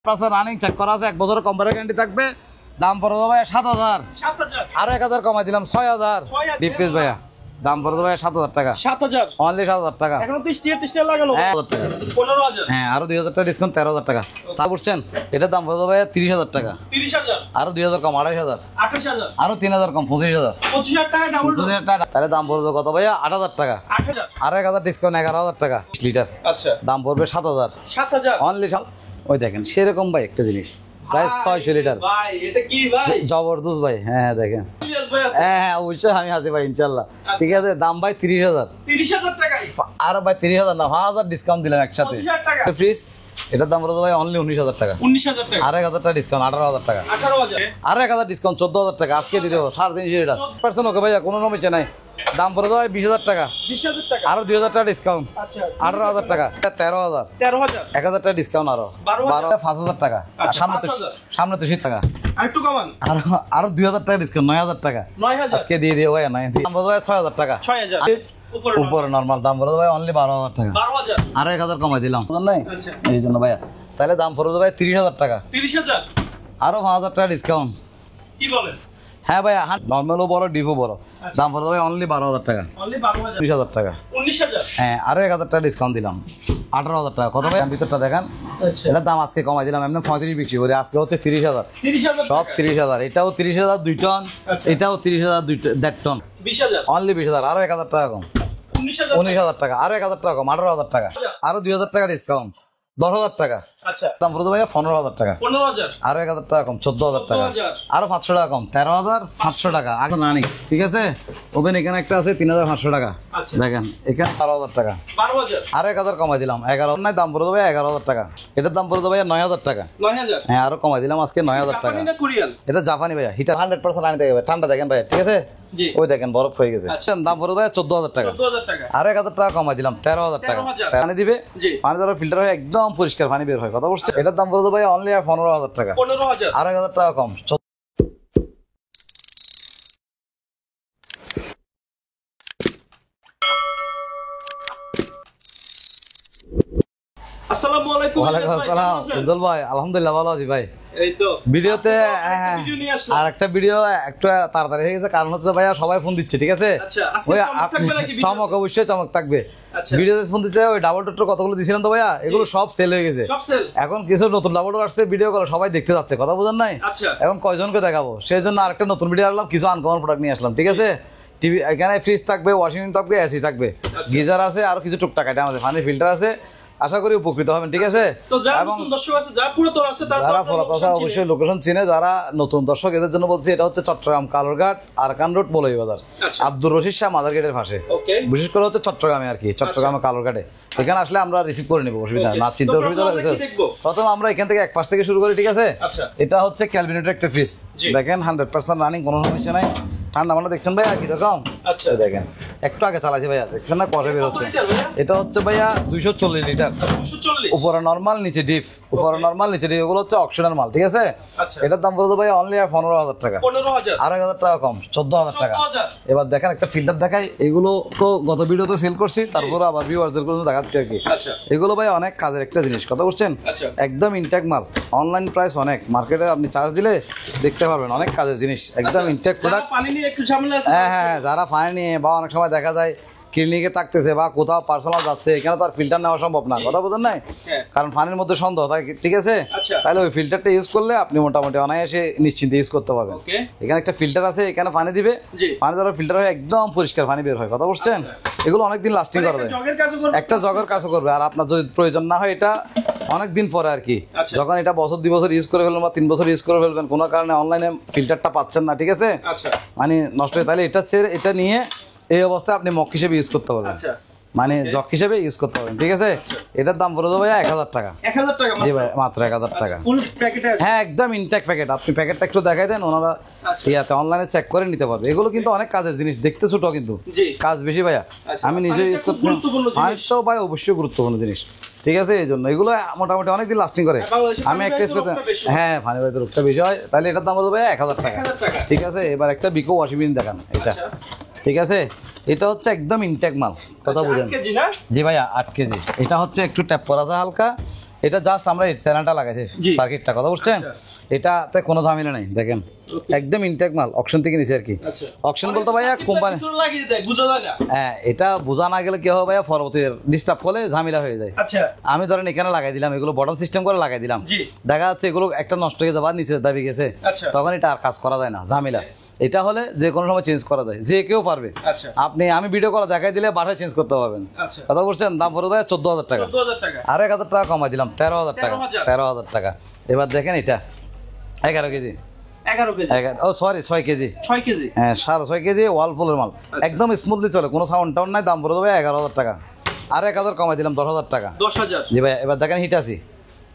পাশে running check করা আছে, 1 বছরের কম্পারের গ্যারান্টি থাকবে। দাম পড়বে ভাই 7000, আরো 1000 কমাই দিলাম 6000। ডিপ পিস ভাইয়া দাম পড়বে ভাই 7000 টাকা, 7000 অনলি 7000 টাকা। এখন তো স্টিয়ার লাগানো 15000। হ্যাঁ আরো 2000 টাকা ডিসকাউন্ট 13000 টাকা। তা বুঝছেন এটার দাম পড়বে ভাই 30000 টাকা, 30000 আরো 2000 কম 28000, 28000 আরো 3000 কম 25000, 25000 টাকা ডাবল 25000 টাকা। তাহলে দাম পড়বে কত ভাইয়া 8000 টাকা, 8000 আরো 1000 ডিসকাউন্ট 11000 টাকা লিটার। আচ্ছা দাম পড়বে 7000 অনলি। ওই দেখেন সেরকম ভাই একটা জিনিস প্রায় 600 লিটার ভাই এটা কি ভাই জবরদস্ত ভাই। হ্যাঁ দেখেন, ভাই আছে হ্যাঁ অবশ্যই আমি আছি ভাই ইনশাল্লাহ। ঠিক আছে দাম ভাই 30000, 30000 টাকায় আর ভাই 30000 না 5000 ডিসকাউন্ট দিলাম একসাথে। 25000 টাকা ফ্রিজ এটার দাম পড়বে ভাই অনলি 19000 টাকা, 19000 টাকা, আর 1000 টাকা ডিসকাউন্ট 18000 টাকা, 18000 আর 1000 ডিসকাউন্ট 14000 টাকা। আজকে দিয়ে দেবো 350 লিটার পার্সেন্ট। ওকে ভাইয়া কোনো নমিচে নাই। দাম পড়বে ভাই 20000 টাকা, 20000 টাকা, আরো 2000 টাকা ডিসকাউন্ট, আচ্ছা 18000 টাকা, 13000, 13000 1000 টাকা ডিসকাউন্ট, আরো 5000 টাকা, আর সামনে তো শীত টাকা, আরেকটু কমান আরো 2000 টাকা ডিসকাউন্ট 9000 টাকা 9000 আজকে দিয়ে দিও ভাই। দাম পড়বে ভাই 6000 টাকা, 6000 উপরে নরমাল দাম পড়বে ভাই অনলি 12000 টাকা, 12000 আরো 1000 কমাই দিলাম নাই আচ্ছা এই জন্য ভাইয়া। তাহলে দাম পড়বে ভাই 30000 টাকা, 30000 আরো 5000 টাকা ডিসকাউন্ট। কি বলেন? হ্যাঁ ভাইয়া নর্মালও বড় ডিপও বড়, দাম পড়বে ভাই অনলি 12000 টাকা, অনলি 12000 20000 টাকা, 19000 হ্যাঁ আরো 1000 টাকা ডিসকাউন্ট দিলাম 18000 টাকা। কত ভাই ভিতরটা দেখান, আচ্ছা এটার দাম আজকে কমাই দিলাম এমনি 35 বিক্রি করে, আজকে হচ্ছে 30000, 30000 সব 30000। এটাও 30000 2 টন, আচ্ছা। এটাও 30000 1.5 টন, 20000 অনলি 20000, আরো 1000 টাকা কম 19000 টাকা, আরো 1000 টাকা কম 18000 টাকা, আরো 2000 টাকা ডিসকাউন্ট 10000 টাকা। আচ্ছা দাম পড়বে ভাইয়া 15000 টাকা, 15000 আরো 1000 টাকা কম 14000 টাকা, 14000 আরো 500 টাকা কম 13500 টাকা। আগে রানি ঠিক আছে। ওভেন এখানে একটা আছে 3500 টাকা, আচ্ছা দেখেন এখানে 12000 টাকা, 12000 আরো 1000 কমাই দিলাম 11 নাই, দাম পড়বে ভাই 11000 টাকা। এটার দাম পড়বে ভাইয়া 9000 টাকা, 9000 হ্যাঁ আরো কমাই দিলাম আজকে 9000 টাকা। জাপানি না কোরিয়ান? এটা জাপানি ভাইয়া, হিটার 100% রানি থেকে ঠান্ডা দেখেন ভাইয়া ঠিক আছে। জি ওই দেখেন বরফ হয়ে গেছে। আচ্ছা। দাম পড়বে ভাইয়া 14000 টাকা, 14000 টাকা, আরো 1000 টাকা কমাই দিলাম 13000 টাকা। 13000 পানি দিবে, জি পানি দ্বারা ফিল্টার হয়ে একদম পরিষ্কার পানি বের হয়। কথা বলছে এটার দাম পড়বে ভাই অনলি 15000 টাকা, 15000 আরো 1000 টাকা কম। আসসালামু আলাইকুম। ওয়ালাইকুম আসসালাম উজ্জ্বল ভাই, আলহামদুলিল্লাহ ভালো আছি ভাই। এই তো ভিডিওতে ভিডিও নিয়ে আসলাম। আর একটা ভিডিও একটু তাড়াতাড়ি হয়ে গেছে, কারণ হচ্ছে ভাইয়া সবাই ফোন দিচ্ছে ঠিক আছে। আচ্ছা আজকে ওই চমক থাকবে নাকি ভিডিও? চমক অবশ্যই চমক থাকবে। আচ্ছা ভিডিওতে ফোন দিচ্ছে, ওই ডাবল ডোর কতগুলো দিছিলাম তো ভাইয়া, এগুলো সব সেল হয়ে গেছে। সব সেল। এখন কিছু নতুন ডাবল ডোর আসছে, ভিডিও করে সবাই দেখতে যাচ্ছে, কথা বুঝেন নাই। আচ্ছা এখন কয়জনকে দেখাবো, সেই জন্য আরেকটা নতুন ভিডিও আসলাম, কিছু আনকমন প্রোডাক্ট নিয়ে আসলাম ঠিক আছে। টিভি এখানে ফ্রিজ থাকবে, ওয়াশিং মেশিন থাকবে, এসি থাকবে, গিজার আছে, আর কিছু টুকটাক আইটেম আছে, পানির ফিল্টার আছে। আশা করি উপকৃত হবেন ঠিক আছে। তো যারা এবং নতুন দর্শক আছে, যারা পুরাতন আছে, যারা ফোরাতা অবশ্যই লোকেশন চিনে, যারা নতুন দর্শক এদের জন্য বলছি, এটা হচ্ছে চট্টগ্রাম কালুরঘাট আরকান রোড মৌলভীবাজার, আচ্ছা। আব্দুর রশিদ শাহ মাদার গেটের পাশে। ওকে বিশেষ করে হচ্ছে চট্টগ্রামে আর কি, চট্টগ্রামে কালুরঘাটে। এখানে আসলে আমরা রিসিভ করে নেবো, অসুবিধা Okay. না, চিন্তা তো অসুবিধা প্রথমে আমরা কি দেখবো? প্রথম আমরা এখান থেকে এক পাশ থেকে শুরু করি ঠিক আছে। আচ্ছা এটা হচ্ছে ক্যালভিনেটের একটা ফ্রিজ, জি। দেখেন 100% রানিং, কোনো সমস্যা নাই। ঠান্ডা মান্ডা দেখছেন ভাইয়া কিরকম, আচ্ছা দেখেন একটু আগে চালাইছি ভাইয়া, দেখছেন না কষে বের হচ্ছে। লিটার ভাইয়া? এটা হচ্ছে ভাইয়া 240 লিটার, 240 উপরে নরমাল নিচে ডিপ, উপরে নরমাল নিচে ডিপ, এগুলো হচ্ছে অকশনের মাল ঠিক আছে। আচ্ছা এটার দাম বলতে ভাই অনলি 15000 টাকা, 15000 আর 1000 টাকা কম 14000 টাকা। 14000 এবার দেখেন একটা ফিল্টার দেখাই, এগুলো তো গত ভিডিওতে সেল করছি, তারপরে আবার ভিউয়ারদের জন্য দেখাচ্ছি আর কি। আচ্ছা এগুলো ভাই অনেক কাজের একটা জিনিস, কথা বুঝছেন, আচ্ছা একদম ইনটেক মাল। অনলাইন প্রাইস অনেক, মার্কেটে আপনি চার্জ দিলে দেখতে পারবেন, অনেক কাজের জিনিস, একদম ইনটেক যারা প্রোডাক্ট। পানি নিয়ে একটু ঝামেলা আছে, হ্যাঁ হ্যাঁ, যারা পানি নিয়ে বা অনেক সময় দেখা যায় ক্লিনিকে থাকতেছে বা কোথাও পার্সোনাল যাচ্ছে, এখানে তো আর ফিল্টার নেওয়া সম্ভব না, কথা বোঝেন নাই, হ্যাঁ। কারণ পানির মধ্যে সন্দেহ থাকে ঠিক আছে। আচ্ছা। তাহলে ওই ফিল্টারটা ইউজ করলে আপনি মোটামুটি অনায়াসে নিশ্চিন্তে ইউজ করতে পারবেন। ওকে এখানে একটা ফিল্টার আছে, এখানে পানি দিবে, জি। পানি দ্বারা ফিল্টার হয়ে একদম পরিষ্কার পানি বের হয়, কথা বুঝছেন। এগুলো অনেকদিন লাস্টিং মানে করে একটা দেয়, জগের কাজও করবে, একটা জগের কাজও করবে। আর আপনার যদি প্রয়োজন না হয়, এটা অনেক দিন পরে আর কি, আচ্ছা। যখন এটা বছর 2 বছর ইউজ করে ফেলবেন বা 3 বছর ইউজ করে ফেলবেন, কোনো কারণে অনলাইনে ফিল্টারটা পাচ্ছেন না ঠিক আছে, আচ্ছা মানে নষ্ট হয়ে, তাহলে এটা ছেড়ে এটা নিয়ে এই অবস্থায় আপনি মগ হিসেবে ইউজ করতে পারবেন, আচ্ছা মানে জগ হিসেবে ইউজ করতে পারবেন ঠিক আছে। এটার দাম পড়ে দেবো ভাই 1000 টাকা, 1000 টাকা জি মাত্র? ভাই মাত্র 1000 টাকা। ফুল প্যাকেটে আছে? হ্যাঁ একদম ইনটেক প্যাকেট, আপনি প্যাকেটটা একটু দেখাই দেন, ওনারা আচ্ছা। ইয়াতে অনলাইনে চেক করে নিতে পারবে। এগুলো কিন্তু অনেক কাজের জিনিস, দেখতে ছোট কিন্তু জি কাজ বেশি ভাইয়া। আচ্ছা, আমি নিজে পানিটা ইউজ খুব করছি, গুরুত্বপূর্ণ জিনিস। পানিটাও ভাই অবশ্যই গুরুত্বপূর্ণ জিনিস ঠিক আছে। এই জন্য এগুলো মোটামুটি অনেকদিন লাস্টিং করে। বাংলাদেশে আমি একটা পানিবাহিত করতে, রোগটা বেশি। হ্যাঁ পানিবাহিত রোগটা বেশি হয়, তাহলে এটার দাম বলবো 1000 টাকা 1000 টাকা ঠিক আছে। এবার একটা বিকো ওয়াশিং মেশিন দেখান, এটা আচ্ছা ঠিক আছে। এটা হচ্ছে একদম ইনটেক মাল, কথা বুঝেন। 8 কেজি না? জি ভাইয়া 8 কেজি। এটা হচ্ছে একটু ট্যাপ করা আছে হালকা, এটা জাস্ট আমরা এই চ্যানেলটা লাগাইছি জি। সার্কিটটা, কথা বুঝছেন? এটাতে কোনো ঝামেলা নেই, দেখেন একদম ইনটেক মাল, অকশন থেকে নিছে আর কি। আচ্ছা অকশন বলতে ভাইয়া কোম্পানি, ভিতরে লাগিয়ে দেয় বুঝা যায় না। হ্যাঁ এটা বোঝা না গেলে কি হবে ভাইয়া, পরবর্তী ডিস্টার্ব করলে ঝামেলা হয়ে যায়। আচ্ছা আমি ধরেন এখানে লাগাই দিলাম, এগুলো বটম সিস্টেম করে লাগাই দিলাম, জি দেখা যাচ্ছে এগুলো একটা নষ্ট হয়ে যাবে, নিচে দাবি গেছে, আচ্ছা তখন এটা আর কাজ করা যায় না, ঝামেলা। এটা হলে যে কোনো সময় চেঞ্জ করা যায়, যে কেউ পারবে। আচ্ছা আমি ভিডিও কল দেখাই দিলে বাসায় চেঞ্জ করতে পারবেন, আচ্ছা কথা বলছেন? দাম পড়বে ভাই 14,000 টাকা, 14,000 টাকা। আর 1,000 টাকা কমাই দিলাম, 13,000 টাকা, 13,000 13,000 টাকা। এবার দেখেন এটা 11 কেজি, 11 কেজি, ও সরি 6 কেজি, 6 কেজি। হ্যাঁ 6.5 কেজি ওয়ালফুলের মাল, একদম স্মুথলি চলে, কোনো সাউন্ড টাউন নাই। দাম পড়বে 11,000 টাকা, আর 1,000 কমাই দিলাম 10,000 টাকা। 10,000 জি ভাই এবার দেখেন হিটাসি,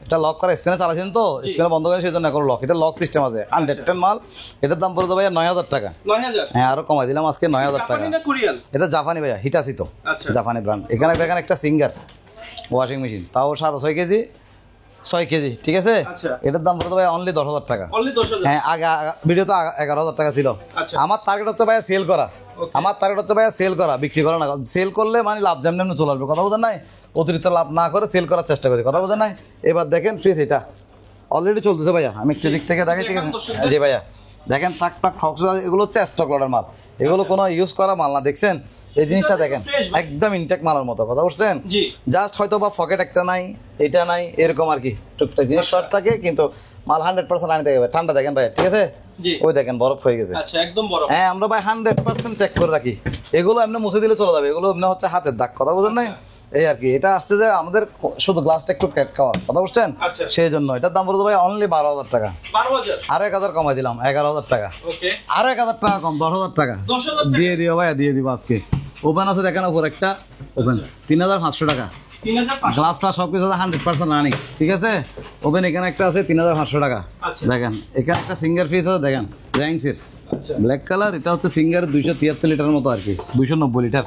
এটা লক করা স্পিনে চালাচ্ছেন তো, স্পিনে বন্ধ করে সেই জন্য এখন লক, এটা লক সিস্টেম আছে, 110 মাল। এটার দাম পড়বে ভাইয়া 9,000 টাকা, 9,000। হ্যাঁ আরো কমাই দিলাম আজকে 9,000 টাকা। জাপানি না কোরিয়ান? এটা জাপানি ভাইয়া, হিটাসি তো আচ্ছা জাপানি ব্র্যান্ড। এখানে দেখেন একটা সিঙ্গার ওয়াশিং মেশিন, তাও 6.5 কেজি, 6 কেজি, ঠিক আছে? আচ্ছা এটার দাম পড়বে ভাই অনলি 10,000 টাকা। অনলি 10,000। হ্যাঁ ভিডিও তো 11,000 টাকা ছিল। আচ্ছা আমার টার্গেট হচ্ছে ভাইয়া সেল করা, আমার টার্গেট হচ্ছে ভাইয়া সেল করা, বিক্রি করা না। সেল করলে মানে লাভ যেমন চলে আসবে, কথা বোঝেন নাই? অতিরিক্ত লাভ না করে সেল করার চেষ্টা করি, কথা বোঝেন নাই? এবার দেখেন ফ্রিজ, এটা অলরেডি চলতেছে ভাইয়া, আমি একটা দিক থেকে দেখাই, ঠিক আছে? জি ভাইয়া দেখেন টাক টাক ফক্স, এগুলো হচ্ছে স্টক লটের মাল, এগুলো কোনো ইউজ করা মাল না, দেখছেন? এই জিনিসটা দেখেন একদম ইনটেক মালের মতো, কথা বুঝছেন? জি জাস্ট হয়তো বা পকেট একটা নাই, এটা নাই, এরকম আর কি টুকটাক জিনিস শর্ট থাকে, কিন্তু মাল 100% আনতে হবে। ঠান্ডা দেখেন ভাই, ঠিক আছে? জি ওই দেখেন বরফ হয়ে গেছে। আচ্ছা একদম বড়। হ্যাঁ আমরা ভাই 100% চেক করে রাখি, এগুলো এমনি মুছে দিলে চলে যাবে, এগুলো এমনি হচ্ছে হাতের দাগ, কথা বুঝেন নাই? এই আর কি, এটা আসছে যে আমাদের শুধু গ্লাসটা একটু ক্যাট খাওয়া, কথা বুঝছেন? আচ্ছা সেই জন্য এটার দাম বলতে ভাই অনলি 12,000 টাকা, 12,000। আর 1,000 কমাই দিলাম, 11,000 টাকা, ওকে আর 1,000 টাকা কম, 10,000 টাকা 10,000 টাকা দিয়ে দিও ভাইয়া, দিয়ে দিব আজকে। ওপেন আছে দেখেন, উপর একটা ওপেন 3,500 টাকা, 3,500। গ্লাসটা সব কিছু 100% রানিং, ঠিক আছে? ওপেন এখানে একটা আছে 3,500 টাকা, আচ্ছা দেখেন এখানে একটা সিঙ্গার ফ্রিজ আছে, দেখেন র্যাঙ্কসের আচ্ছা ব্ল্যাক কালার, এটা হচ্ছে সিঙ্গার 273 লিটারের মতো আর কি, 290 লিটার।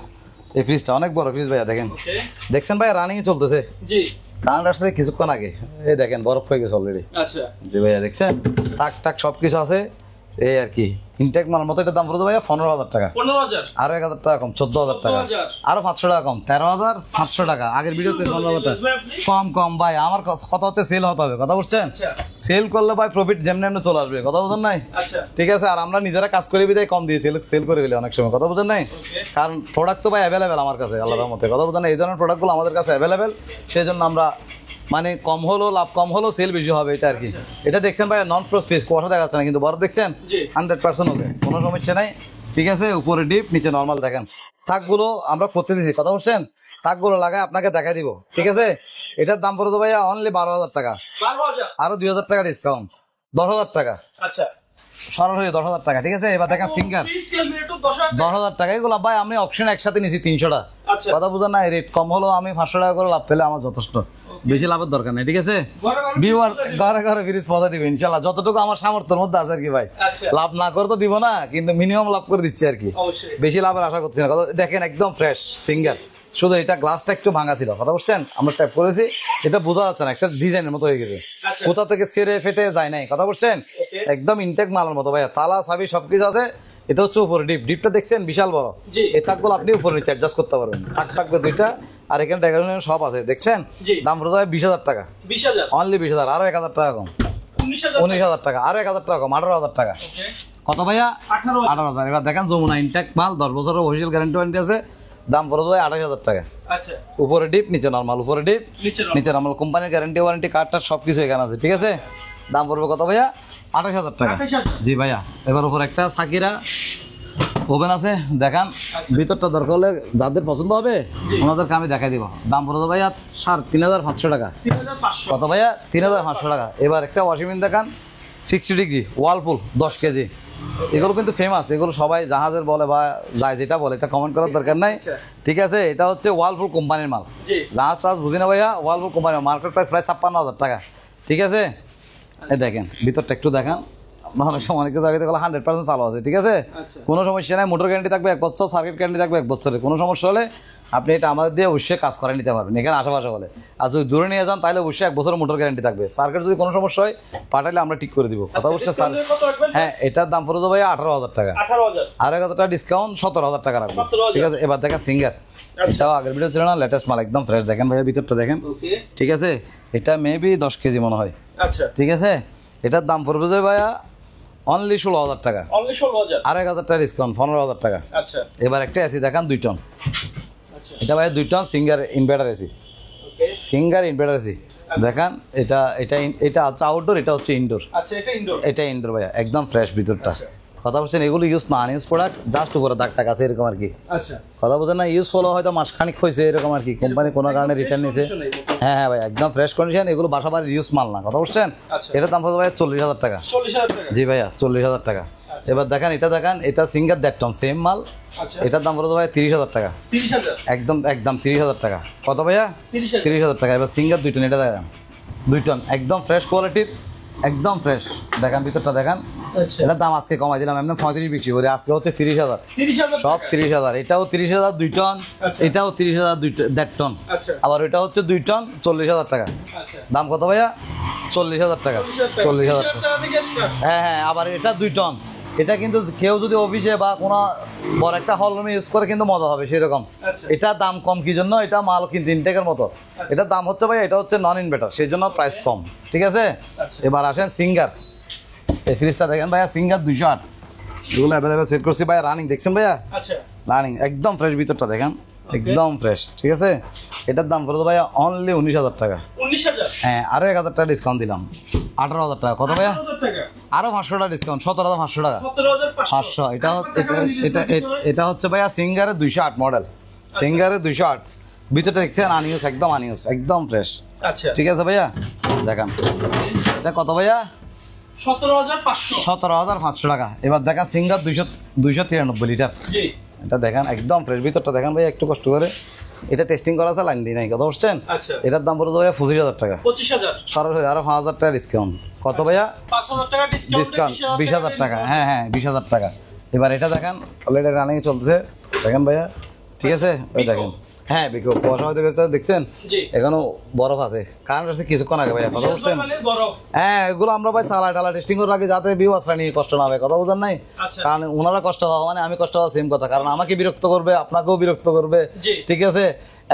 এই ফ্রিজটা অনেক বড় ফ্রিজ ভাইয়া, দেখেন ওকে দেখছেন ভাইয়া রানিং চলতেছে, জি কারেন্ট আসছে কিছুক্ষণ আগে, এই দেখেন বরফ হয়ে গেছে অলরেডি। আচ্ছা জি ভাইয়া দেখছেন টাক টাক সব কিছু আছে, এই আর কি ইনটেক মাল মতো। এটার দাম পড়বে ভাইয়া 15,000 টাকা, 15,000। আরো 1,000 টাকা কম, 14,000 টাকা, 14,000। আরো 500 টাকা কম, 13,500 টাকা। আগের ভিডিওতে 15,000 টাকা কম কম ভাই, আমার কথা হচ্ছে সেল হতে হবে, কথা বুঝছেন? আচ্ছা সেল করলে ভাই প্রফিট যেমনি এমনি চলে আসবে, কথা বুঝেন নাই? আচ্ছা ঠিক আছে, আর আমরা নিজেরা কাজ করে বিদায় কম দিয়ে সেল করে ফেলি অনেক সময়, কথা বুঝেন নাই? ওকে কারণ প্রোডাক্ট তো ভাই অ্যাভেলেবেল আমার কাছে, আল্লাহর রহমতে, কথা বুঝেন? এই ধরনের প্রোডাক্টগুলো আমাদের কাছে অ্যাভেলেবেল, সেই জন্য আমরা মানে কম হলো লাভ, কম হলো সেল বেশি হবে, এটা আর কি। এটা দেখছেন ভাই নন ফ্রোজ ফ্রিজ, কুয়াশা দেখা যাচ্ছে না, কিন্তু বরফ দেখছেন জি 100% হবে, কোনো সমস্যা নাই, ঠিক আছে? উপরে ডিপ, নিচে নর্মাল। দেখেন থাকগুলো আমরা করতে দিছি, কথা বলছেন? থাকগুলো লাগাই আপনাকে দেখাই দিব, ঠিক আছে? এটার দাম পড়বে ভাইয়া অনলি 12,000 টাকা, 12,000। আরো 2,000 টাকা ডিসকাউন্ট, 10,000 টাকা, আচ্ছা সরাসরি 10,000 টাকা, ঠিক আছে? এবার দেখেন সিঙ্গার ফ্রি স্কেল মিটার 10,000 টাকা। 10,000 টাকা, এগুলো ভাই আমি অপশন একসাথে নিছি 300টা, আচ্ছা কথা বুঝেন না? রেট কম হলো, আমি 500 টাকা করে লাভ পেলে আমার যথেষ্ট, বেশি লাভের দরকার নেই, ঠিক আছে? ঘরে ঘরে ভিউয়ার ঘরে ঘরে ফ্রিজ পৌঁছা দিবে ইনশাল্লাহ, যতটুকু আমার সামর্থ্যের মধ্যে আছে আর কি ভাই। আচ্ছা লাভ না করে তো দিব না, কিন্তু মিনিমাম লাভ করে দিচ্ছে আর কি, অবশ্যই বেশি লাভের আশা করছি না। কথা দেখেন একদম ফ্রেশ সিঙ্গার, শুধু এটা গ্লাসটা একটু ভাঙা ছিল, কথা বুঝছেন? আমরা ট্যাপ করেছি, এটা বোঝা যাচ্ছে না, একটা ডিজাইনের মতো হয়ে গেছে, আচ্ছা কোথা থেকে ছেড়ে ফেটে যায় নাই, কথা বুঝছেন? ওকে একদম ইনটেক মালের মতো ভাইয়া, তালা চাবি সবকিছু আছে। এটা হচ্ছে উপরে ডিপটা দেখছেন বিশাল বড়, জি এই তাকগুলো আপনি উপরে নিচে অ্যাডজাস্ট করতে পারবেন, তাক থাকবে দুইটা, আর এখানে ডেকোরেশন সব আছে, দেখছেন? জি দাম পড়ে যাবে 20,000 টাকা, 20,000। অনলি 20,000, আরো 1,000 টাকা কম, 19,000। 19,000 টাকা, আরো 1,000 টাকা কম, 18,000 টাকা। ওকে কত ভাইয়া? 18,000। 18,000। এবার দেখেন যমুনা ইনটেক মাল, 10 বছরের অফিসিয়াল গ্যারান্টি ওয়ারেন্টি আছে, দাম পড়ে যাবে 28,000 টাকা, আচ্ছা উপরে ডিপ নিচে নর্মাল, উপরে ডিপ নিচে নিচে নর্মাল, কোম্পানির গ্যারান্টি ওয়ারেন্টি কার্ডটা সবকিছু এখানে আছে, ঠিক আছে? দাম পড়বে কত ভাইয়া? 28,000 টাকা। 28,000। জি ভাইয়া, এবার উপর একটা সাকিরা ওভেন আছে, দেখান ভিতরটা দরকার হলে যাদের পছন্দ হবে ওনাদেরকে আমি দেখাই দিব। দাম পড়বে ভাইয়া 3,500 টাকা। 3,500। কত ভাইয়া? 3,500 টাকা। এবার একটা ওয়াশিং মেশিন দেখান 60 ডিগ্রি ওয়ালফুল 10 কেজি, এগুলো কিন্তু ফেমাস, এগুলো সবাই জাহাজের বলে বা যায় যেটা বলে, এটা কমেন্ট করার দরকার নাই, ঠিক আছে? এটা হচ্ছে ওয়ালফুল কোম্পানির মাল, জি জাহাজ টাজ বুঝি না ভাইয়া, ওয়ালফুল কোম্পানির মার্কেট প্রাইস প্রায় 56,000 টাকা, ঠিক আছে? এই দেখেন ভিতরটা একটু দেখান, অনেক সময় অনেক জায়গাতে 100% চালু আছে, ঠিক আছে? আচ্ছা। কোনো সমস্যা নাই, মোটর গ্যারান্টি থাকবে 1 বছর, সার্কিট গ্যারান্টি থাকবে 1 বছরের। কোনো সমস্যা হলে আপনি এটা আমাদের দিয়ে অবশ্যই কাজ করে নিতে পারবেন এখানে আশেপাশে হলে। আর যদি দূরে নিয়ে যান তাহলে অবশ্যই 1 বছরের মোটর গ্যারান্টি থাকবে। সার্কিট যদি কোনো সমস্যা হয় পাঠালে আমরা ঠিক করে দিব, কথা বুঝছেন স্যার? কত রাখবেন? হ্যাঁ, এটার দাম পড়ে যাবে 18,000 টাকা। 18,000 আর 1,000 টাকা ডিসকাউন্ট 17,000 টাকা রাখবো, 17,000 ঠিক আছে? এবার দেখেন সিঙ্গার, এটাও আগের ভিডিও ছিল না, লেটেস্ট মাল, একদম ফ্রেশ। দেখেন ভাইয়া ভিতরটা দেখেন, ওকে। ঠিক আছে? এটা মেবি 10 কেজি মনে হয়, আচ্ছা, ঠিক আছে? এটার দাম পড়বে যে ভাইয়া অনলি 16,000 টাকা। অনলি 16,000। আর 1,000 টাকা ডিসকাউন্ট 15,000 টাকা। আচ্ছা, এবার একটা এসি দেখান 2 টন, আচ্ছা, এটা ভাইয়া 2 টন সিঙ্গার ইনভার্টার এসি, ওকে। সিঙ্গার ইনভার্টার এসি দেখান। এটা এটা এটা হচ্ছে আউটডোর, এটা হচ্ছে ইনডোর। আচ্ছা, এটা ইনডোর। এটা ইনডোর ভাইয়া, একদম ফ্রেশ ভিতরটা। আচ্ছা। কথা বলছেন, এগুলো ইউজ না আনইউজ প্রোডাক্ট, জাস্ট উপরে দাগ টাক আছে এরকম আর কি। আচ্ছা, কথা বলছেন না, ইউজ হলো হয়তো মাসখানিক হয়েছে এরকম আর কি, কোম্পানি কোনো কারণে রিটার্ন নিছে। হ্যাঁ হ্যাঁ ভাই, একদম ফ্রেশ কন্ডিশন, এগুলো বাসা বাড়ির ইউজ মাল না, কথা বুঝছেন? আচ্ছা। এটার দাম পড়বে ভাই 40,000 টাকা। 40,000 টাকা। জি ভাইয়া, 40,000 টাকা। এবার দেখেন এটা দেখান, এটা সিঙ্গার 1.5 টন সেম মাল, আচ্ছা, এটার দাম পড়বে ভাই 30,000 টাকা। 30,000। একদম একদম 30,000 টাকা। কত ভাইয়া? 30,000। 30,000 টাকা। এবার সিঙ্গার 2 টন, এটা দেখান 2 টন, একদম ফ্রেশ কোয়ালিটির, একদম ফ্রেশ। দেখান ভিতরটা দেখান। আচ্ছা, এটার দাম আজকে কমাই দিলাম, এমনি 35 বিক্রি করে, আজকে হচ্ছে 30,000। 30,000 সব টাকা। 30,000। এটাও 30,000 2 টন, আচ্ছা। এটাও 30,000 1.5 টন, আচ্ছা, আবার ওইটা হচ্ছে 2 টন 40,000 টাকা। আচ্ছা। দাম কত ভাইয়া? 40,000 টাকা। 40,000 টাকা। টাকা থেকে start। হ্যাঁ হ্যাঁ, আবার এটা 2 টন। এটা কিন্তু কেউ যদি অফিসে বা কোনো বড় একটা হল রুমে ইউজ করে কিন্তু মজা হবে সেরকম। আচ্ছা। এটা দাম কম কি জন্য? এটা মাল কিন্তু ইনটেকের মতো। এটার দাম হচ্ছে ভাই, এটা হচ্ছে নন ইনভার্টার, সেই জন্য প্রাইস কম, ঠিক আছে? আচ্ছা। এবার আসেন সিঙ্গার, এই ফ্রিজটা দেখেন ভাইয়া, সিঙ্গার 208, এগুলো অ্যাভেলেবেল সেট করছি ভাইয়া, রানিং দেখছেন ভাইয়া? আচ্ছা, রানিং একদম ফ্রেশ, ভিতরটা দেখেন একদম ফ্রেশ, ঠিক আছে? এটার দাম পড়তো ভাইয়া অনলি 19,000 টাকা। 19,000। হ্যাঁ, আরও 1,000 টাকা ডিসকাউন্ট দিলাম, 18,000 টাকা। কত ভাইয়া? 18,000 টাকা। আরও 500 টাকা ডিসকাউন্ট, 17,500 টাকা। 17,500। 500। এটা এটা হচ্ছে ভাইয়া সিঙ্গারের 208 মডেল, সিঙ্গারের 208, ভিতরটা দেখছেন আনইউজ, একদম আনইউজ, একদম ফ্রেশ, আচ্ছা, ঠিক আছে ভাইয়া? দেখান এটা কত ভাইয়া? 17,500। 17,500 টাকা। এবার দেখান সিঙ্গার 293 লিটার, জি, এটা দেখেন একদম ফ্রেশ, ভিতরটা দেখেন ভাই একটু কষ্ট করে। এটা টেস্টিং করা আছে, লাইন দিয়ে নাই, কথা বুঝছেন? আচ্ছা। এটার দাম পড়ে ভাইয়া 25,000 টাকা। 25,000। সরাসরি আরো 5,000 টাকা ডিসকাউন্ট। কত ভাইয়া? 5,000 টাকা ডিসকাউন্ট 20,000 টাকা। হ্যাঁ হ্যাঁ, 20,000 টাকা। এবার এটা দেখেন, অলরেডি রানিং চলছে, দেখেন ভাইয়া, ঠিক আছে? ওই দেখেন, হ্যাঁ বিকো কুয়াশা হতে গেছে, দেখছেন? জি। এখনো বরফ আছে, কারেন্ট আছে কিছুক্ষণ আগে ভাইয়া, কথা বুঝছেন? মানে বড়। হ্যাঁ, এগুলো আমরা ভাই চালা টালা টেস্টিং করে রাখি যাতে ভিউ আসরা নিয়ে কষ্ট না হবে, কথা বুঝেন নাই? আচ্ছা। কারণ ওনারা কষ্ট হওয়া মানে আমি কষ্ট হওয়া সেম কথা, কারণ আমাকে বিরক্ত করবে, আপনাকেও বিরক্ত করবে, জি। ঠিক আছে?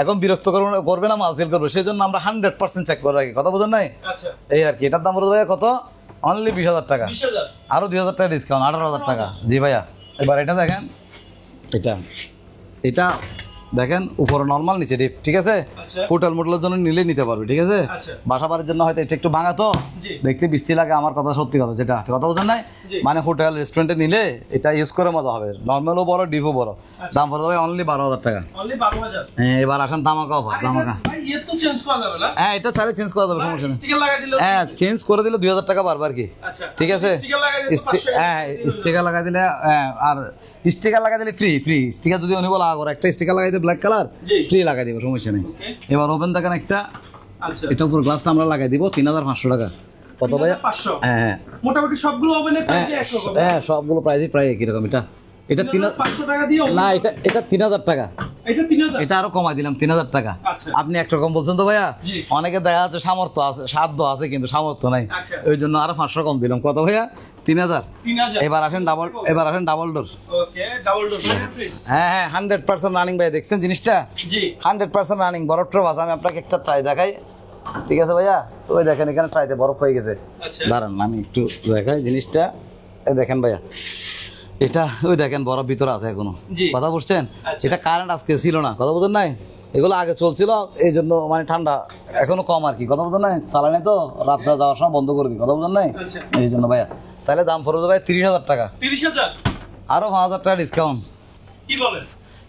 এখন বিরক্ত করবে না, মাল সেল করবে, সেই জন্য আমরা 100% চেক করে রাখি, কথা বুঝেন নাই? আচ্ছা, এই আর কি। এটার দাম বলতে ভাইয়া কত? অনলি 20,000 টাকা। 20,000। আরো 2,000 টাকা ডিসকাউন্ট, 18,000 টাকা। জি ভাইয়া। এবার এটা দেখেন, এটা এটা দেখেন উপরে নর্মাল, নিচে ডিপ, ঠিক আছে? আচ্ছা। হোটেল মোটেলের জন্য নিলে নিতে পারবে, ঠিক আছে? আচ্ছা। বাসা বাড়ির জন্য হয়তো এটা একটু ভাঙা তো জি। দেখতে বৃষ্টি লাগে, আমার কথা সত্যি কথা, যেটা কথা বুঝেন নাই? জি। মানে হোটেল রেস্টুরেন্টে নিলে এটা ইউজ করে মজা হবে, নর্মালও বড় ডিপও বড়। দাম পড়ে যাবে অনলি 12,000 টাকা। অনলি 12,000। হ্যাঁ, এবার আসেন ধামাকা অফার, ধামাকা। ভাই এ তো চেঞ্জ করা যাবে না? হ্যাঁ, এটা চাইলে চেঞ্জ করা যাবে, সমস্যা নেই। স্টিকার লাগাই দিলে। হ্যাঁ, চেঞ্জ করে দিলে 2,000 টাকা বারবার কি, আচ্ছা, ঠিক আছে? স্টিকার লাগাই দিলে তো 500 হ্যাঁ, স্টিকার লাগাই দিলে, আর স্টিকার লাগাই দিলে ফ্রি। স্টিকার যদি উনি বলা করে একটা স্টিকার লাগাই দিলে ব্ল্যাক কালার জি। ফ্রি লাগাই দিব, সমস্যা নেই। ওকে। এবার ওপেন দেখেন একটা, আচ্ছা, এটা উপর গ্লাসটা আমরা লাগাই দিব 3,500 টাকা। কত ভাইয়া? 500। হ্যাঁ হ্যাঁ মোটামুটি সবগুলো ওভেনের হ্যাঁ, প্রাইস একরকম। হ্যাঁ, সবগুলো প্রাইসই প্রায় একই রকম। এটা 500 টাকা দিয়ে না, এটা 3,000 টাকা। এটা 3,000। এটা আরো কমাই দিলাম 3,000 টাকা। আচ্ছা। আপনি একরকম বলছেন তো ভাইয়া, জি। অনেকে দেখা যাচ্ছে সামর্থ্য আছে, সাধ্য আছে কিন্তু সামর্থ্য নাই, আচ্ছা। ওই জন্য আরো 500 কম দিলাম। কত ভাইয়া? 3,000। 3,000। এবার আসেন ডাবল ডোর। ওকে, ডাবল ডোর ফ্রিজ। হ্যাঁ হ্যাঁ, 100% রানিং ভাই, দেখছেন জিনিসটা? জি। 100% রানিং, বরফ ট্রফ আছে। আমি আপনাকে একটা ট্রাই দেখাই, ঠিক আছে ভাইয়া? ওই দেখেন এখানে ট্রাইতে বরফ হয়ে গেছে। আচ্ছা। দাঁড়ান আমি একটু দেখাই জিনিসটা, এই দেখেন ভাইয়া, এটা ওই দেখেন বরফ ভিতরে আছে এখনো, জি। কথা বুঝছেন? আচ্ছা। এটা কারেন্ট আজকে ছিল না, কথা বুঝেন নাই? এগুলো আগে চলছিল, এই জন্য মানে ঠান্ডা এখনো কম আর কি, কথা বুঝেন নাই? চালানি তো রাত্রে যাওয়ার সময় বন্ধ করে দিই, কথা বুঝেন নাই? আচ্ছা। এই জন্য ভাইয়া, তাহলে দাম পড়বে ভাই 30,000 টাকা, 30,000। আরো 5,000 টাকা ডিসকাউন্ট। কি বলেন?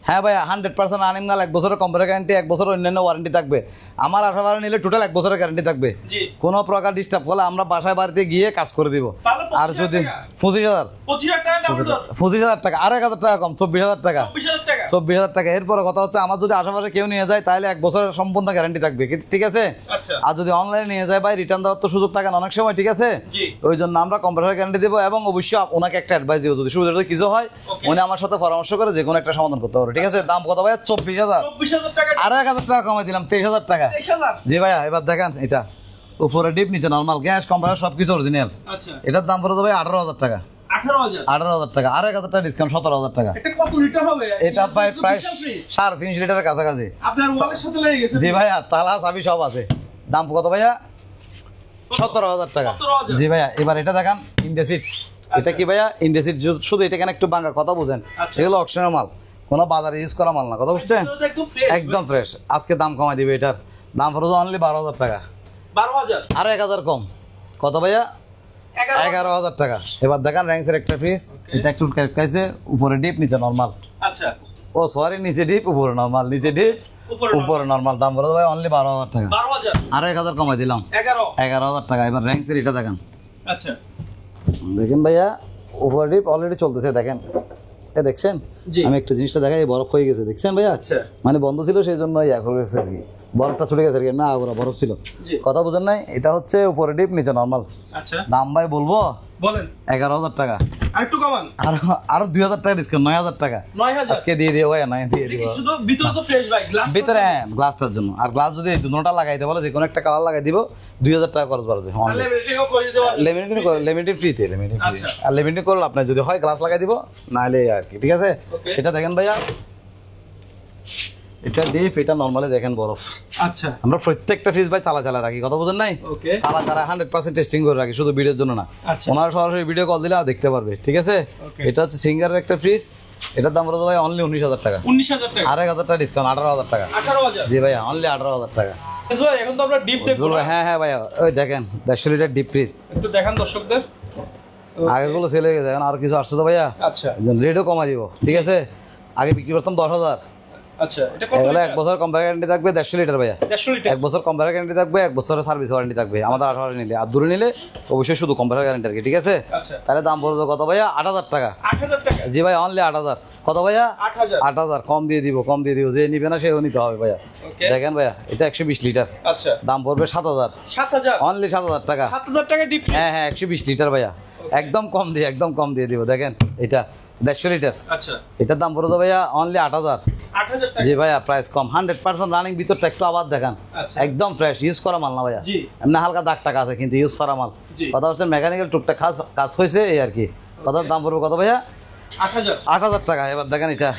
হ্যাঁ ভাইয়া, 100% রানিং মাল, 1 বছরের কম্পিউটার গ্যারান্টি, 1 বছরের অন্যান্য ওয়ারেন্টি থাকবে। আমার 18 নিলে টোটাল 1 বছরের গ্যারান্টি থাকবে। জি। কোনো প্রকার ডিস্টার্ব হলে আমরা বাসায় বাড়িতে গিয়ে কাজ করে দিব। তাহলে আর যদি 25,000 25,000 টাকা ডাবল ডোর 25,000 টাকা আর 1,000 টাকা কম 24,000 টাকা 24,000 টাকা 24,000 টাকা। এরপরে কথা হচ্ছে আমার যদি আশেপাশে কেউ নিয়ে যায় তাহলে 1 বছরের সম্পূর্ণ গ্যারান্টি থাকবে, ঠিক আছে? আচ্ছা আর যদি অনলাইনে নিয়ে যায় ভাই রিটার্ন দেওয়ার তো সুযোগ থাকে না অনেক সময়, ঠিক আছে? জি ওই জন্য আমরা কম্পিউটার গ্যারান্টি দেবো এবং অবশ্যই ওনাকে একটা অ্যাডভাইস দিব, যদি সুবিধা যদি কিছু হয় Okay. উনি আমার সাথে পরামর্শ করে যে কোনো একটা সমাধান করতে পারবে, ঠিক আছে? দাম কত ভাইয়া? 24,000। 24,000 টাকা আর 1,000 টাকা কমাই দিলাম, 23,000 টাকা। 23,000 জি ভাইয়া এবার দেখেন এটা উপরে ডিপ নিচে নরমাল গ্যাস কম্পিউটার সবকিছু অরিজিনাল। আচ্ছা এটার দাম পড়ে ভাই 18,000 টাকা। 18,000 18,000 টাকা আর 1,000 টাকা ডিসকাউন্ট 17,000 টাকা। এটা কত লিটার হবে? এটা প্রায় বিশাল fridge। 3.5 লিটারের কাছাকাছি। আপনার ওয়ালের সাথে লেগে গেছে জি ভাইয়া তালা চাবি সব আছে। দাম কত ভাইয়া? 17,000 টাকা। 17,000 জি ভাইয়া এবার এটা দেখান ইন্ডেসিট। এটা কি ভাইয়া? ইন্ডেসিট শুধু এটা কেন একটু বাঙ্গা কথা বুঝেন, আচ্ছা। এগুলো অকশনের মাল, কোনো বাজারে ইউজ করা মাল না, কথা বুঝছেন? এটা একদম ফ্রেশ একদম ফ্রেশ। আজকে দাম কমাই দিবে এটার দাম পড়বে অনলি 12,000 টাকা। 12,000 আর 1,000 কম। কত ভাইয়া? 11,000 11,000 টাকা। এবার দেখেন র্যাঙ্কসের একটা ফ্রিজ, এটা একটু কাছে উপরে ডিপ নিচে নরমাল। আচ্ছা ও সরি নিচে ডিপ উপরে নরমাল, নিচে ডিপ উপরে নরমাল। দাম পড়বে ভাই অনলি 12,000 টাকা। 12,000 আর 1,000 কমাই দিলাম 11,000 টাকা। এবার র্যাঙ্কসের এটা দেখেন, আচ্ছা দেখেন ভাইয়া উপরে ডিপ অলরেডি চলতেছে, দেখেন এ দেখছেন? জি। আমি একটা জিনিসটা দেখাই, এই বরফ হয়ে গেছে দেখছেন ভাইয়া? আচ্ছা। মানে বন্ধ ছিল সেই জন্য ইয়া করে গেছে আর কি, বরফটা ছুটে গেছে আর কি, না ওরা বরফ ছিল। জি। কথা বুঝেন নাই? এটা হচ্ছে উপরে ডিপ নিচে নরমাল। আচ্ছা দাম ভাই বলবো বলেন 11,000 টাকা। আর একটু কমান আরো 2,000 টাকা ডিসকাউন্ট, 9,000 টাকা 9,000 আজকে দিয়ে দিও ভাই, না দিয়ে দিব কি শুধু ভিতরে তো ফ্রেশ ভাই গ্লাস ভিতরে। হ্যাঁ গ্লাসটার জন্য, আর গ্লাস যদি দুটোটা লাগাইতে বলে যে কোনো একটা কালার লাগাই দিব 2,000 টাকা খরচ বাড়বে। তাহলে রেটিংও করে দিতে পারবেন লেমিনেটিং ফ্রিতে, লেমিনেটিং ফ্রি। আচ্ছা। আর লেমিনেটিং করলে আপনার যদি হয় গ্লাস লাগাই দিব, নাহলে আর কি, ঠিক আছে? Okay. এটা দেখেন ভাইয়া, এটা ডিপ, এটা নরমালি দেখেন বরফ। আচ্ছা আমরা প্রত্যেকটা ফ্রিজ ভাই চালা রাখি, কথা বুঝেন নাই? ওকে চালা 100% টেস্টিং করে রাখি, শুধু ভিডিওর জন্য না। আচ্ছা। ওনারা সরাসরি ভিডিও কল দিলে দেখতে পারবে, ঠিক আছে? Okay. এটা হচ্ছে সিঙ্গারের একটা ফ্রিজ, এটার দাম পড়বে ভাই অনলি 19,000 টাকা। 19,000 টাকা আর 1,000 টাকা ডিসকাউন্ট 18,000 টাকা। 18,000 জি ভাইয়া অনলি 18,000 টাকা। ভাই এখন তো আমরা ডিপ দেখবো না? হ্যাঁ হ্যাঁ ভাইয়া ওই দেখেন 150 লিটার ডিপ ফ্রিজ, একটু দেখান দর্শকদের আগেরগুলো সেল হয়ে গেছে, এখন আর কিছু আসছে তো ভাইয়া, আচ্ছা রেটও কমা দিব, ঠিক আছে? আগে বিক্রি করতাম 10,000, আচ্ছা এটা কত এগুলো 1 লিটার? বছর কম্পার গ্যারান্টি থাকবে 150 লিটার ভাইয়া। 150 লিটার 1 বছর কম্পার গ্যারান্টি থাকবে, 1 বছরের সার্ভিস ওয়ারেন্টি থাকবে আমাদের 18 নিলে। আর দূরে নিলে অবশ্যই শুধু কম্পার গ্যারান্টি আর কি, ঠিক আছে? আচ্ছা তাহলে দাম পড়বে কত ভাইয়া? 8,000 টাকা। 8,000 টাকা জি ভাই অনলি 8,000। কত ভাইয়া? 8,000 8,000 কম দিয়ে দিব, কম দিয়ে দিব, যে নিবে না সেও নিতে হবে ভাইয়া। Okay. দেখেন ভাইয়া এটা 120 লিটার, আচ্ছা দাম পড়বে 7,000, 7,000 অনলি 7,000 টাকা। 7,000 টাকা ডিপ হ্যাঁ হ্যাঁ 120 লিটার ভাইয়া, একদম কম দিয়ে দিব। দেখেন এটা 150 লিটার, আচ্ছা এটার দাম পড়বে ভাইয়া অনলি 8,000। 8,000 টাকা জি ভাইয়া প্রাইস কম, 100% রানিং, ভিতরটা একটু আবার দেখান, আচ্ছা। একদম ফ্রেশ, ইউজ করা মাল না ভাইয়া। জি। এমনি হালকা দাগ টাকা আছে কিন্তু ইউজ করা মাল। জি। কথা হচ্ছে মেকানিক্যাল টুকটাক কাজ হয়েছে এই আর কি। কথার দাম পড়বে কত ভাইয়া? 8,000 8,000 টাকা। এবার দেখেন এটা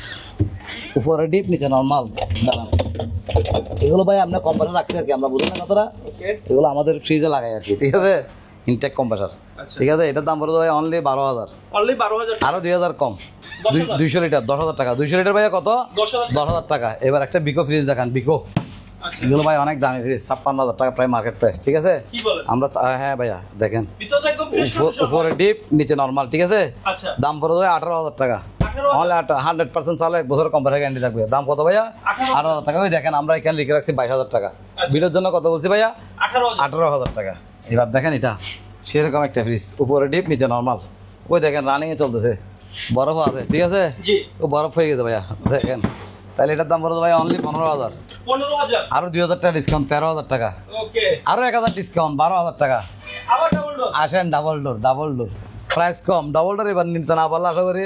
উপরে ডিপ নিচে নরমাল, দাঁড়ান এগুলো ভাই আপনার কম্প্রেসার রাখছে আর কি, আমরা বুঝলাম না কতটা, ওকে এগুলো আমাদের ফ্রিজে লাগাই আর কি, ঠিক আছে? ইনটেক কম্প্রেসার, আচ্ছা। ঠিক আছে? এটার দাম পড়বে ভাই অনলি 12,000, অনলি 12,000 আরো 2,000 কম, 10,000 200 লিটার 10,000 টাকা। 200 লিটার ভাইয়া কত? 10,000 10,000 টাকা। এবার একটা বিকো ফ্রিজ দেখান, বিকো। আচ্ছা এগুলো ভাই অনেক দামি ফ্রিজ, 56,000 টাকা প্রায় মার্কেট প্রাইস, ঠিক আছে? কি বলেন আমরা হ্যাঁ ভাইয়া দেখেন ভিতরে একদম ফ্রেশ কন্ডিশন উপরে ডিপ নিচে নরমাল, ঠিক আছে? আচ্ছা দাম পড়বে ভাই 18,000 টাকা। 18,000 অনলি 100% চালে 1 বছর কম্পিউটার গ্যারান্টি থাকবে। দাম কত ভাইয়া? 18,000 টাকা। ওই দেখেন আমরা এখানে লিখে রাখছি 22,000 টাকা। ভিডিওর জন্য কত বলছি ভাইয়া? 18,000 18,000 টাকা। এবার দেখেন এটা সেরকম একটা ফ্রিজ, উপরে ডিপ নিচে নরমাল, ওই দেখেন রানিং এ চলতেছে, বরফ আছে, ঠিক আছে? জি ও বরফ হয়ে গেছে ভাইয়া দেখেন। তাহলে এটার দাম পড়বে ভাই অনলি 15,000, 15,000 আরো 2,000 টাকা ডিসকাউন্ট 13,000 টাকা, ওকে আরো 1,000 ডিসকাউন্ট 12,000 টাকা। আবার ডাবল ডোর আসেন ডাবল ডোর প্রাইস কম, ডাবল ডোর এবার নিতে না পারলে আশা করি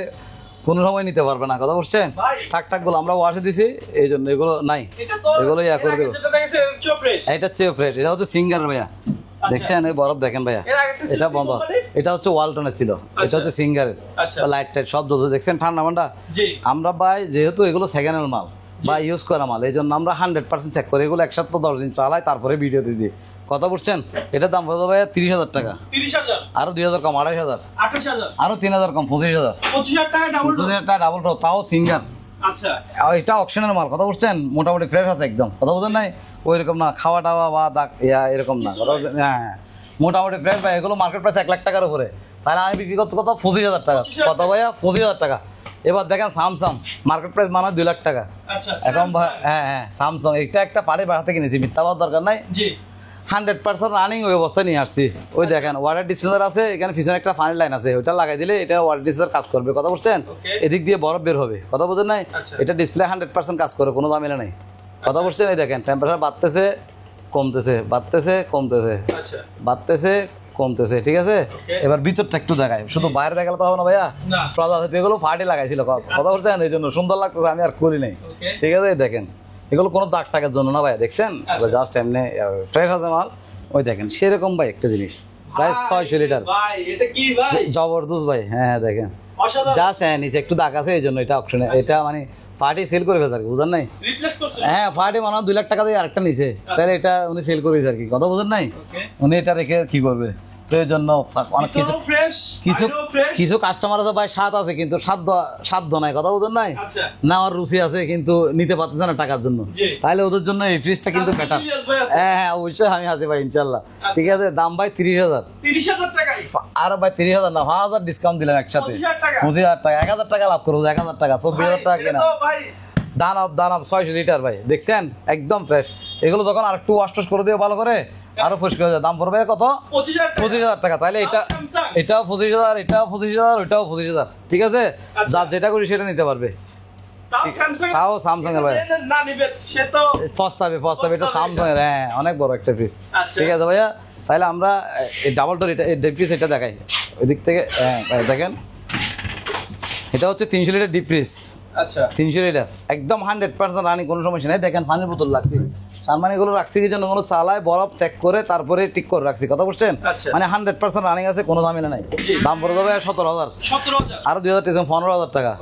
কোনো সময় নিতে পারবে না, কথা বুঝছেন? ভাই থাকগুলো আমরা ওয়াশে দিছি এই জন্য এগুলো নাই, এটা তো এগুলো ইয়া করে দেবো। যেটা দেখেছে চো ফ্রেশ এটা চেয়ে ফ্রেশ, এটা হচ্ছে সিঙ্গার ভাইয়া, দেখছেন এই বরফ দেখেন ভাইয়া, এর আগে একটা ছিল এটা কি বন্ধ, কোম্পানি? এটা হচ্ছে ওয়ালটনের ছিল, এটা আচ্ছা। হচ্ছে সিঙ্গারের, আচ্ছা। লাইট টাইট সব জ্বলছে দেখছেন, ঠান্ডা মান্ডা। জি আমরা ভাই যেহেতু এগুলো সেকেন্ড হ্যান্ড মাল বা ইউজ করা মাল, এই জন্য আমরা 100% চেক করি, এগুলো 1 সপ্তাহ 10 দিন চালাই তারপরে ভিডিও দিয়ে দিই, কথা বুঝছেন? এটার দাম পড়বে ভাইয়া 30,000 টাকা, 30,000 আরো 2,000 কম 28,000, 28,000 আরো 3,000 কম 25,000, 25,000 টাকা ডাবল ডোর 25,000 টাকা ডাবল তাও সিঙ্গার। আচ্ছা এটা অকশনের মাল, কথা বুঝছেন? মোটামুটি ফ্রেশ আছে একদম, কথা বুঝেন নাই? ওইরকম না খাওয়া টাওয়া বা দাগ এরকম না, কথা বুঝছেন? হ্যাঁ মোটামুটি ফ্রেশ ভাই, এগুলো মার্কেট প্রাইস 1 লাখ টাকার উপরে, তাহলে আমি বিক্রি করতে কত? 25,000 টাকা। কত ভাইয়া? 25,000 টাকা। এবার দেখেন স্যামসাং মার্কেট প্রাইস মানে 2 লাখ টাকা আচ্ছা এখন। হ্যাঁ হ্যাঁ স্যামসাং, এটা একটা পাড়ে বাড়াতে কিনেছি, মিথ্যা বলার দরকার নাই। জি 100% রানিং ওই অবস্থায় নিয়ে আসছি। ওই দেখেন ওয়াটার ডিসপেন্সার আছে, এখানে পিছনে একটা ফানি লাইন আছে, ওইটা লাগাই দিলে এটা ওয়াটার ডিসপেন্সার কাজ করবে। কথা বুঝছেন? এদিক দিয়ে বরফ বের হবে। কথা বুঝেন নাই? এটা ডিসপ্লে 100% কাজ করে, কোনো ঝামেলা নাই। কথা বুঝছেন? এই দেখেন টেম্পারেচার বাড়তেছে কমতেছে, বাড়তেছে কমতেছে, বাড়তেছে কমতেছে। ঠিক আছে, এবার ভিতরটা একটু দেখায়, শুধু বাইরে দেখালে তো হবে না ভাইয়া। এগুলো ফাটি লাগাইছিল, কথা বলছেন, এই জন্য সুন্দর লাগতেছে, আমি আর করি নাই। ঠিক আছে, দেখেন এগুলো কোনো দাগ টাকের জন্য না ভাই, দেখছেন জাস্ট এমনি ফ্রেশ আছে মাল। ওই দেখেন সেরকম ভাই একটা জিনিস, প্রায় 600 লিটার, জবরদস্ত ভাই। হ্যাঁ দেখেন জাস্ট, হ্যাঁ নিচে একটু দাগ আছে এই জন্য এটা অপশনে, এটা মানে পার্টি সেল করে ফেলছে আর কি, বুঝেন নাই? হ্যাঁ পার্টি মানে 2 লাখ টাকা দিয়ে আরেকটা নিচে, তাহলে এটা উনি সেল করেছে আর কি। কথা বুঝেন নাই? উনি এটা রেখে কি করবে, তো এই জন্য অনেক কিছু কিছু কাস্টমার আছে ভাই, স্বাদ আছে কিন্তু সাধ্য নাই। কথা বুঝেন নাই? নেওয়ার রুচি আছে কিন্তু নিতে পারতেছে না টাকার জন্য, তাহলে ওদের জন্য এই ফ্রিজটা কিন্তু বেটার। হ্যাঁ হ্যাঁ অবশ্যই আমি আছি ভাই ইনশাল্লাহ। ঠিক আছে, দাম ভাই 30,000। আর ভাই 30,000 না, 5,000 ডিসকাউন্ট দিলাম একসাথে, 25,000 টাকা, 1,000 টাকা লাভ করবো, 1,000 টাকা, 24,000 টাকা কেনা। দান 600 লিটার ভাই, দেখছেন একদম ফ্রেশ। এগুলো যখন আর একটু ওয়াশ করে দিও ভালো করে, আরো পরিষ্কার হয়ে যায়। দাম পড়বে কত? 25,000 টাকা। তাহলে এটাও 25,000, এটাও 25,000, ওইটাও 25,000। ঠিক আছে, যার যেটা করি সেটা নিতে পারবে। তাও স্যামসাং এর ভাই পস্তাবে, এটা স্যামসাং এর। হ্যাঁ অনেক বড় একটা ফ্রিজ। ঠিক আছে ভাইয়া, তাহলে আমরা ডাবল ডোর ডিপ ফ্রিজ এটা দেখাই ওই দিক থেকে। হ্যাঁ দেখেন, এটা হচ্ছে 300 লিটার ডিপ ফ্রিজ। আচ্ছা 300 লিটার একদম 100% রানিং, কোনো সমস্যা নেই। দেখেন পানির বোতল রাখছি, তার মানে এগুলো রাখছি কি জন্য, কোনো চালায় বরফ চেক করে তারপরে ঠিক করে রাখছি। কথা বুঝছেন? মানে 100% রানিং আছে, কোনো ঝামেলা নাই। দাম পড়ে যাবে 17,000, আরো 2,000 ডিসকাউন্ট 15,000 টাকা,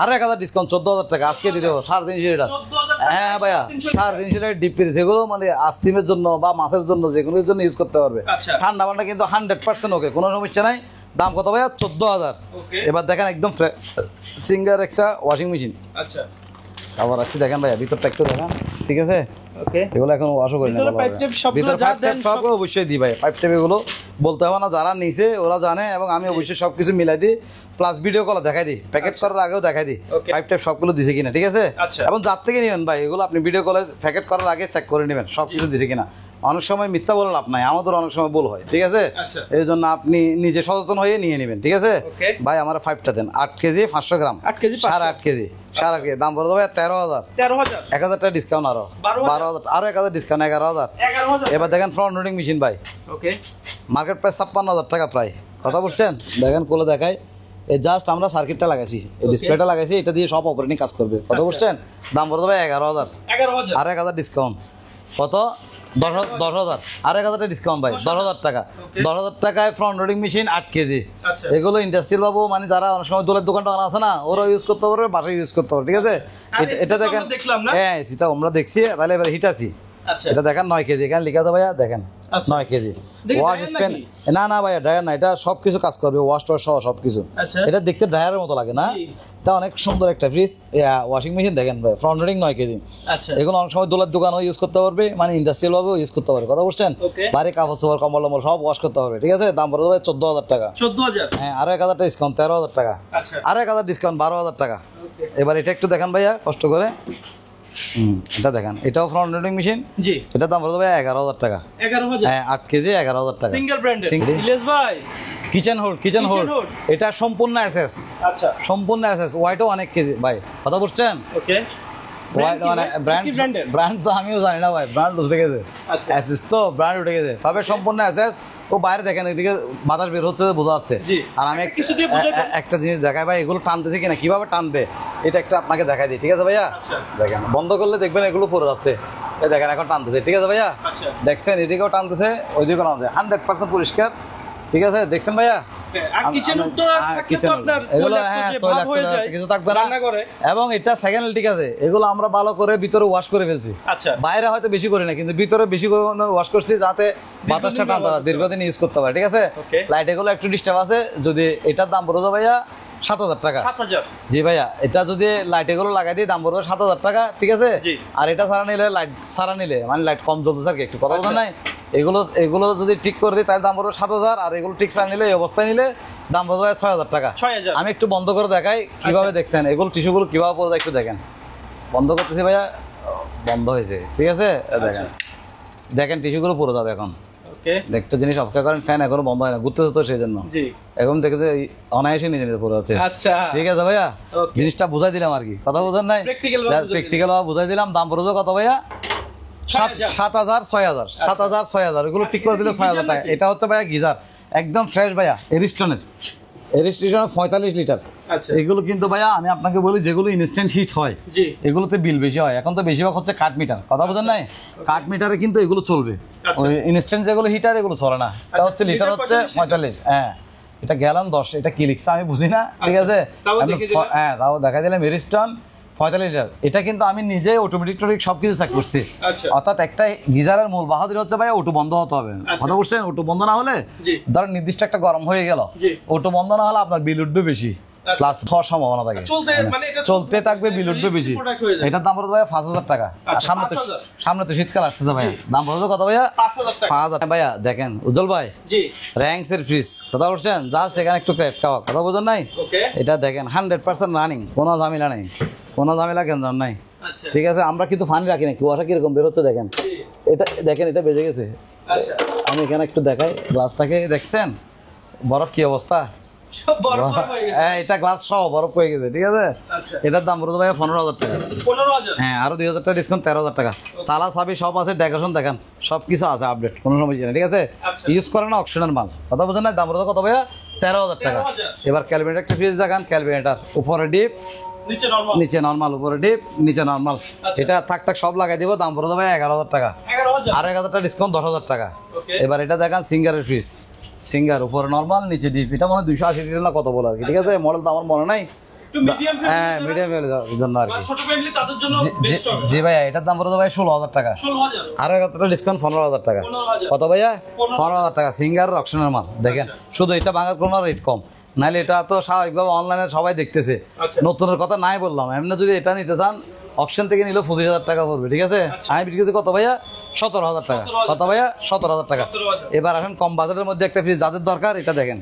আরো 1,000 ডিসকাউন্ট 14,000 টাকা। আজকে দিয়ে দেবো 350 লিটার। হ্যাঁ ভাইয়া 350 লিটার ডিপ ফ্রিজ, এগুলো মানে আইসক্রিমের জন্য বা মাছের জন্য যে কোনো জন্য ইউজ করতে পারবে। ঠান্ডা পানিটা কিন্তু 100% ওকে, কোনো সমস্যা নাই। দাম কত ভাইয়া? 14,000। এবার দেখেন একদম সিঙ্গার একটা ওয়াশিং মেশিন। আচ্ছা আবার আসছি, দেখেন ভাইয়া ভিতরটা একটু দেখেন। ঠিক আছে, এগুলো এখন ওয়াশও করি না, সব অবশ্যই দিই ভাই। পাইপ টেপ এগুলো বলতে হবে না, যারা নিছে ওরা জানে, এবং আমি অবশ্যই সবকিছু মিলাই দিই, প্লাস ভিডিও কল দেখাই দিই, প্যাকেট করার আগেও দেখাই দিই পাইপ টেপ সবগুলো দিছে কিনা। ঠিক আছে, এবং যার থেকে নেবেন ভাই এগুলো আপনি ভিডিও কলে প্যাকেট করার আগে চেক করে নেবেন সবকিছু দিছে কিনা। অনেক সময় মিথ্যা বলে লাভ নাই, আমাদের অনেক সময় ভুল হয়। ঠিক আছে, এই জন্য আপনি নিজে সচেতন হয়ে নিয়ে নেবেন। ঠিক আছে ভাই, আমার 5টা দেন, 8 কেজি 500 গ্রাম, 8 কেজি 8.5 কেজি, 8.5 কেজি। দাম বলে দেবো 13,000, 1,000 টাকা ডিসকাউন্ট, আরো 12,000, আরো 1,000 ডিসকাউন্ট, 11,000। এবার দেখেন ফ্রন্ট লোডিং মেশিন ভাই, মার্কেট প্রাইস 56,000 টাকা প্রায়। কথা বুঝছেন? দেখেন কোলে দেখায়, এই জাস্ট আমরা সার্কিটটা লাগাইছি, এই ডিসপ্লেটা লাগাইছি, এটা দিয়ে সব অপারেটিং কাজ করবে। কথা বুঝছেন? দাম বলে দেবো 11,000, আর 1,000 ডিসকাউন্ট, কত? 10,000, আর 1,000 টাকা ডিসকাউন্ট ভাই, 10,000 টাকা। 10,000 টাকায় ফ্রন্ট লোডিং মেশিন 8 কেজি। এগুলো ইন্ডাস্ট্রিয়াল বাবু, মানে যারা অনেক সময় দোলের দোকান টোকান আছে না, ওরা ইউজ করতে পারবে, বাসায় ইউজ করতে পারবে। ঠিক আছে, এটা দেখেন, হ্যাঁ সেটা আমরা দেখছি। তাহলে এবার হিটাচি, এটা দেখেন 9 কেজি, এখানে লিখা আছে ভাইয়া, দেখেন 9 কেজি। ওয়াশ স্পেন না ভাইয়া, ড্রায়ার না, এটা সবকিছু কাজ করবে, ওয়াশ টোয়াশ সহ সবকিছু। এটা দেখতে ড্রায়ারের মতো লাগে না, এটা অনেক সুন্দর একটা ফ্রিজ ওয়াশিং মেশিন। দেখেন ভাই ফ্রন্ট লোডিং 9 কেজি। এগুলো অনেক সময় দোলের দোকানও ইউজ করতে পারবে, মানে ইন্ডাস্ট্রিয়াল ভাবেও ইউজ করতে পারবে। কথা বুঝছেন? বাড়ি কাপড় চোপড় কম্বল টম্বল সব ওয়াশ করতে পারবে। ঠিক আছে, দাম পড়বে 14,000 টাকা। হ্যাঁ, আরো 1,000 টাকা ডিসকাউন্ট, 13,000 টাকা, আরো 1,000 ডিসকাউন্ট, 12,000 টাকা। এবার এটা একটু দেখেন ভাইয়া কষ্ট করে, এটা দেখেন, এটাও ফ্রন্ট লোডিং মেশিন। জি, এটার দাম বলতে ভাই 11,000 টাকা। 11,000? হ্যাঁ 8 কেজি 11,000 টাকা, সিঙ্গেল ব্র্যান্ডের। ইলিয়াস ভাই কিচেন হোল্ড, এটা সম্পূর্ণ এসএস। আচ্ছা, সম্পূর্ণ এসএস, ওয়াইটও অনেক কেজি ভাই। কথা বুঝছেন? ওকে, ওয়াইট মানে ব্র্যান্ড তো আমিও জানি না ভাই, ব্র্যান্ড উঠে গেছে। আচ্ছা, এসএস তো ব্র্যান্ড উঠে গেছে, তবে সম্পূর্ণ এসএস। ও বাইরে দেখেন, এদিকে বাতাস বের হচ্ছে, বোঝা যাচ্ছে। আর আমি একটা জিনিস দেখাই ভাই, এগুলো টানতেছে কিনা, কিভাবে টানবে, এটা একটা আপনাকে দেখাই দিই। ঠিক আছে ভাইয়া, দেখেন বন্ধ করলে দেখবেন এগুলো পড়ে যাচ্ছে। এই দেখেন এখন টানতেছে। ঠিক আছে ভাইয়া, দেখছেন এদিকেও টানতেছে, ওইদিকেও টানতেছে, 100% পরিষ্কার। ঠিক আছে, দেখছেন ভাইয়া? এবং এটা সেকেন্ড, ঠিক আছে, এগুলো আমরা ভালো করে ভিতরে ওয়াশ করে ফেলছি। বাইরে হয়তো বেশি করি না, কিন্তু ভিতরে বেশি ওয়াশ করছি যাতে বাতাসটা টানতে পারে, দীর্ঘদিন ইউজ করতে পারে। ঠিক আছে, লাইট এগুলো একটু ডিস্টার্ব আছে। যদি এটার দাম পড়ে ভাইয়া 7,000 টাকা। জি ভাইয়া, এটা যদি লাইট এগুলো লাগাই দিই দাম পড়বে 7,000 টাকা। ঠিক আছে, আর এটা ছাড়া নিলে, লাইট ছাড়া নিলে মানে লাইট কম জ্বলতেছে আর কি, একটু কথা বলতে নাই। এগুলো যদি ঠিক করে দিই তাহলে দাম পড়বে 7,000, আর এগুলো ঠিক ছাড়া নিলে, এই অবস্থায় নিলে দাম পড়বে 6,000 টাকা। আমি একটু বন্ধ করে দেখাই কিভাবে, দেখছেন এগুলো টিস্যুগুলো কিভাবে পড়ে, একটু দেখেন। বন্ধ করতেছি ভাইয়া, বন্ধ হয়েছে। ঠিক আছে, দেখেন দেখেন টিস্যুগুলো পুরো যাবে এখন। ওকে একটা জিনিস অপেক্ষা করেন, ফ্যান এখনো বন্ধ হয় না, ঘুরতেছে তো সেই জন্য। জি এখন দেখে যে অনায়াসে নিজে নিজে পুরো আছে। আচ্ছা ঠিক আছে ভাইয়া, Okay. জিনিসটা বুঝাই দিলাম আর কি, কথা বোঝেন নাই? Practical ভাবে বুঝাই প্র্যাকটিক্যাল ভাবে বুঝাই দিলাম। দাম পড়বে কত ভাইয়া? 7,000 6,000, 7,000 6,000, এগুলো ঠিক করে দিলে 6,000 টাকা। এটা হচ্ছে ভাইয়া গিজার, একদম ফ্রেশ ভাইয়া, এরিস্টনের 45 লিটার। আচ্ছা এগুলো কিন্তু ভাইয়া আমি আপনাকে বলি, যেগুলো ইনস্ট্যান্ট হিট হয় জি এগুলোতে বিল বেশি হয়। এখন তো বেশিরভাগ হচ্ছে কাঠ মিটার, কথা বোঝেন নাই? কাঠ মিটারে কিন্তু এগুলো চলবে, আচ্ছা। ওই ইনস্ট্যান্ট যেগুলো হিটার এগুলো চলে না। এটা হচ্ছে লিটার লিটার হচ্ছে 45। হ্যাঁ, এটা গ্যালন 10, এটা কি লিখছে আমি বুঝি না, ঠিক আচ্ছা, আছে? তাও দেখিয়ে দিলেন। হ্যাঁ, তাও দেখা দিলাম এরিস্টন 45 লিটার। এটা কিন্তু আমি নিজে অটোমেটিক সব কিছু চেক করছি। আচ্ছা। অর্থাৎ একটা গিজারের মূল বাহাদুরি হচ্ছে ভাই অটো বন্ধ হতে হবে। আচ্ছা। কথা বুঝছেন? অটো বন্ধ না হলে জি। ধরেন নির্দিষ্ট একটা গরম হয়ে গেল, জি। অটো বন্ধ না হলে আপনার বিল উঠবে বেশি, আচ্ছা। প্লাস হওয়ার সম্ভাবনা থাকে। চলতে মানে এটা চলতে থাকবে, বিল উঠবে বেশি। প্রোডাক্ট হয়ে যায় এটার দাম পড়বে ভাই 5,000 টাকা। আর আচ্ছা, সামনে তো 5,000 সামনে তো শীতকাল আসতেছে ভাইয়া, দাম পড়বে কত ভাইয়া? 5,000 টাকা 5,000 ভাইয়া। দেখেন উজ্জ্বল ভাই, জি র্যাঙ্কসের ফ্রিজ, কথা বলছেন? জাস্ট এখানে একটু ক্র্যাক খাওয়া, কথা বোঝেন নাই? ওকে এটা দেখেন 100% রানিং, কোনো ঝামেলা নেই, কোনো ঝামেলা কেন নাই। আচ্ছা ঠিক আছে, আমরা কিন্তু ফানি রাখি না, কুয়াশা কিরকম বেরোচ্ছে দেখেন। জি এটা দেখেন, এটা বেজে গেছে। আচ্ছা আমি এখানে একটু দেখাই গ্লাসটাকে, দেখছেন বরফ কি অবস্থা? সব বড় হয়ে গেছে হ্যাঁ, এটা গ্লাস সহ বরফ হয়ে গেছে, ঠিক আছে? আচ্ছা এটার দাম পড়বে ভাই 15,000 টাকা। 15,000 হ্যাঁ, আরো 2,000 টাকা ডিসকাউন্ট, 13,000 টাকা। তালা চাবি সব আছে, ডেকোরেশন দেখেন, সব কিছু আছে আপডেট, কোনো সমস্যা নেই, ঠিক আছে? আচ্ছা। ইউজ করে না, অকশনের মাল, কথা বোঝেন না? দাম পড়বে কত ভাইয়া? 13,000 টাকা। 13,000 এবার ক্যালকুলেটর একটা ফ্রিজ দেখান, ক্যালকুলেটর উপরে ডিপ, নিচে নরমাল নিচে নর্মাল, উপরে ডিপ, নিচে নর্মাল। আচ্ছা। এটা থাক থাক সব লাগাই দিব, দাম পড়বে ভাই 11,000 টাকা। 11,000 আর 1,000 টাকা ডিসকাউন্ট, 10,000 টাকা। ওকে এবার এটা দেখান সিঙ্গারের ফ্রিজ, সিঙ্গার উপরে নর্মাল, নিচে ডিপ। এটা মনে হয় 280 লিটার না কত বলে আর কি, ঠিক আছে? মডেল তো আমার মনে নাই। একটু মিডিয়াম হ্যাঁ, মিডিয়াম জন্য আর কি। ছোট ফ্যামিলি তাদের জন্য বেস্ট হবে জি ভাইয়া, এটার দাম পড়বে ভাই 16,000 টাকা। 16,000 আরো 1,000 টাকা ডিসকাউন্ট, 15,000 টাকা। 15,000 কত ভাইয়া? 15,000 15,000 টাকা। সিঙ্গার অকশনের মাল দেখেন, শুধু এটা ভাঙার কোনো রেট কম, নাহলে এটা তো স্বাভাবিকভাবে অনলাইনে সবাই দেখতেছে। আচ্ছা। নতুনের কথা নাই বললাম, এমনি যদি এটা নিতে চান অকশন থেকে নিলে 25,000 টাকা পড়বে, ঠিক আছে? আমি বিক্রি করছি কত ভাইয়া? 17,000 টাকা। 17,000 কত ভাইয়া? 17,000 টাকা। 17,000 এবার আসেন কম বাজেটের মধ্যে একটা ফ্রিজ যাদের দরকার, এটা দেখেন,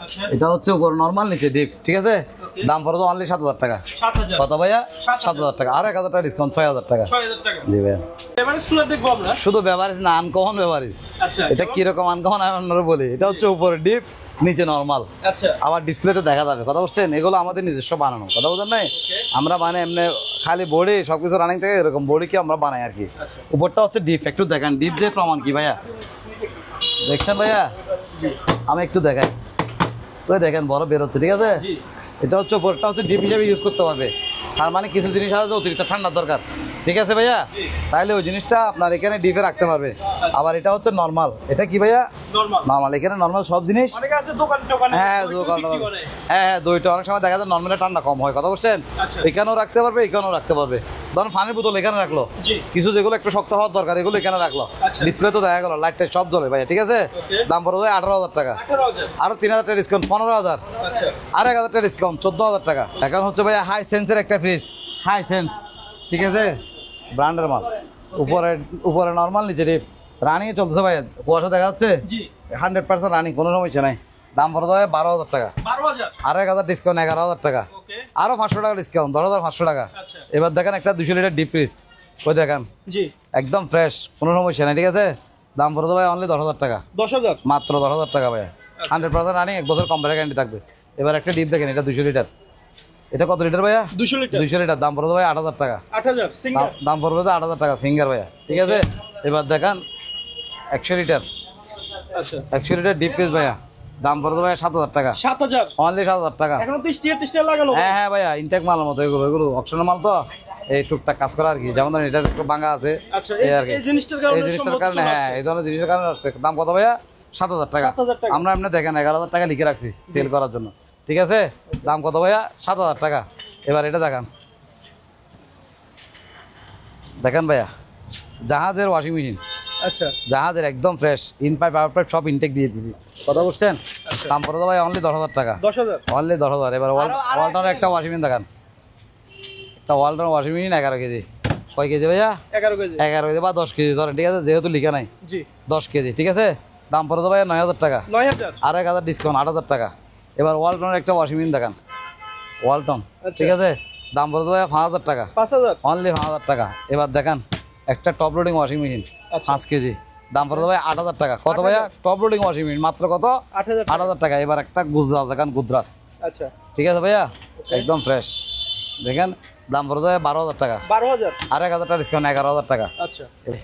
আচ্ছা এটা হচ্ছে উপর নর্মাল, নিচে ডিপ, ঠিক আছে? Okay. দাম পড়বে অনলি 7,000 টাকা। 7,000 কত ভাইয়া? 7,000 7,000 টাকা। আর 1,000 টাকা ডিসকাউন্ট, 6,000 টাকা। 6,000 টাকা জি ভাইয়া। এবারে স্কুলে দেখবো আমরা শুধু ব্যবহারিস না, আনকমন ব্যবহারিস। আচ্ছা এটা কিরকম আনকমন আমি আপনারা বলি, এটা হচ্ছে উপরে ডিপ, নিচে নর্মাল। আচ্ছা আবার ডিসপ্লেতে দেখা যাবে, কথা বলছেন? এগুলো আমাদের নিজস্ব বানানো, কথা বলছেন নাই? আমরা মানে এমনি খালি বডি সবকিছু রানিং থেকে এরকম বডি কি আমরা বানাই আর কি। আচ্ছা উপরটা হচ্ছে ডিপ, একটু দেখেন ডিপ যে প্রমাণ কি ভাইয়া, দেখছেন ভাইয়া? জি আমি একটু দেখাই তো, দেখেন বড় বের হচ্ছে, ঠিক আছে? জি এটা হচ্ছে উপরটা হচ্ছে ডিপ হিসেবে ইউজ করতে পারবে। তার মানে কিছু জিনিস আছে অতিরিক্ত ঠান্ডার দরকার, ঠিক আছে ভাইয়া? জি। তাহলে ওই জিনিসটা আপনার এখানে ডিপে রাখতে পারবে। আবার এটা হচ্ছে নর্মাল, এটা কি ভাইয়া? নরমাল নর্মাল, এখানে নর্মাল সব জিনিস। অনেকে আছে দোকান টোকানে হ্যাঁ, দই দোকান, বিক্রি করে। হ্যাঁ দইটা অনেক সময় দেখা যায় নর্মালি ঠান্ডা কম হয়, কথা বলছেন? আচ্ছা। এখানেও রাখতে পারবে, এখানেও রাখতে পারবে। ধরুন পানির বোতল এখানে রাখলো, জি কিছু যেগুলো একটু শক্ত হওয়ার দরকার এগুলো এখানে রাখলো, আচ্ছা। ডিসপ্লে তো দেখা গেল, লাইট টাইট সব জ্বলে ভাইয়া, ঠিক আছে? ওকে। দাম পড়বে 18,000 টাকা। 18,000 আরো 3,000 টাকা ডিসকাউন্ট, 15,000। আচ্ছা আর 1,000 টাকা ডিসকাউন্ট, 14,000 টাকা। এখন হচ্ছে ভাইয়া হাই সেন্সের একটা ফ্রিজ, হাই সেন্স, ঠিক আছে? ব্র্যান্ডের মাল, উপরে নর্মাল, নিচে ডিপ, রানিং চলতেছে ভাইয়া, কুয়াশা দেখা যাচ্ছে, জি 100% রানিং, কোনো সমস্যা নাই। দাম পড়বে 12,000 টাকা। 12,000 আরো 1,000 ডিসকাউন্ট, 11,000 টাকা। ওকে আরো 500 টাকা ডিসকাউন্ট, 10,500 টাকা। আচ্ছা এবার দেখেন একটা 200 লিটার ডিপ ফ্রিজ, ওই দেখেন জি একদম ফ্রেশ, কোনো সমস্যা নাই, ঠিক আছে? দাম পড়বে ভাই অনলি 10,000 টাকা, 10,000 মাত্র 10,000 টাকা ভাইয়া। 100% রানিং, 1 বছর কম্পিউটার গ্যারান্টি থাকবে। এবার একটা ডিপ দেখেন, এটা 200 লিটার, এটা কত লিটার ভাইয়া? 200 লিটার 200 লিটার, দাম পড়বে ভাই 8,000 টাকা। 8,000 সিঙ্গেল দাম পড়বে 8,000 টাকা সিঙ্গার ভাইয়া, ঠিক আছে? এবার দেখেন 100 লিটার, আচ্ছা 100 লিটার ডিপ ফ্রিজ ভাইয়া, দাম পড়বে ভাই 7,000 টাকা, 7,000 অনলি 7,000 টাকা। এখনো তো স্টিয়ার লাগানো হ্যাঁ হ্যাঁ ভাইয়া, ইনটেক মালের মতো এগুলো অপশনাল মাল তো, এই টুকটাক কাজ করা আর কি। যেমন ধরেন এটা একটু ভাঙা আছে, আচ্ছা এই আর কি। এই জিনিসটার কারণে এই জিনিসটার সম্ভবত কারণে, চলে হ্যাঁ আসছে। এই ধরনের জিনিসের কারণে আসছে। দাম কত ভাইয়া? 7,000 টাকা। 7,000 টাকা। আমরা এমনি দেখেন 11,000 টাকা লিখে রাখছি সেল করার জন্য, ঠিক আছে? দাম কত ভাইয়া? 7,000 টাকা। এবার এটা দেখেন, দেখেন ভাইয়া জাহাজের ওয়াশিং মেশিন, আচ্ছা জাহাজের একদম fresh, in pipe out pipe সব ইনটেক দিয়ে দিয়েছি, কথা বুঝছেন? দাম পড়ে ভাই অনলি 10,000 টাকা, 10,000 অনলি 10,000। এবার আরো ওয়ালটনের একটা ওয়াশিং মেশিন দেখান, একটা ওয়ালটন ওয়াশিং মেশিন 11 কেজি। কয় কেজি ভাইয়া? 11 কেজি 11 কেজি বা 10 কেজি ধরেন, ঠিক আছে? যেহেতু লিখা নাই, জি 10 কেজি, ঠিক আছে? দাম পড়ে ভাইয়া 9,000 টাকা। 9,000 আর 1,000 ডিসকাউন্ট, 8,000 টাকা। এবার ওয়ালটনের একটা ওয়াশিং মেশিন দেখান, ওয়ালটন, আচ্ছা। ঠিক আছে? দাম পড়ে ভাইয়া 5,000 টাকা, 5,000 অনলি 5,000 টাকা। এবার দেখান একটা টপ লোডিং ওয়াশিং মেশিন আচ্ছা 5 কেজি, দাম পড়বে ভাই 8,000 টাকা। কত ভাইয়া? টপ লোডিং ওয়াশিং মেশিন মাত্র কত? 8,000 8,000 টাকা। এবার একটা গুজরাট দেখেন, গুজরাট, আচ্ছা ঠিক আছে ভাইয়া, একদম ফ্রেশ। দেখেন দাম পড়বে ভাই 12,000 টাকা। 12,000 আর 1,000 টাকা ডিসকাউন্ট, 11,000 টাকা। আচ্ছা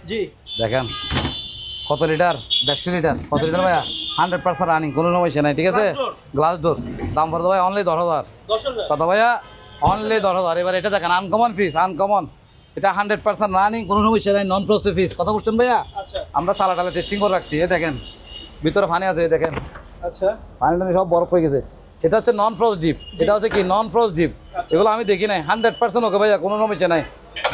জি দেখেন কত লিটার? 150 লিটার। কত লিটার ভাইয়া? 100% রানিং, কোনো সমস্যা নাই, ঠিক আছে। Glass door. দাম পড়বে ভাই অনলি 10,000। 10,000 কত ভাইয়া? অনলি 10,000। এবার এটা দেখেন আনকমন ফ্রিজ, আনকমন, এটা 100% রানিং, কোনো সমস্যা নাই, নন ফ্রস্টেড ফ্রিজ। কথা বুঝছেন ভাইয়া? আচ্ছা আমরা চালা টালা টেস্টিং করে রাখছি। এ দেখেন ভিতরে পানি আছে, এই দেখেন আচ্ছা পানি টানি সব বরফ হয়ে গেছে। এটা হচ্ছে নন ফ্রস্ট ডিপ, এটা হচ্ছে কি নন ফ্রস্ট ডিপ। এগুলো আমি দেখি নাই, 100% ওকে ভাইয়া, কোনো সমস্যা নাই।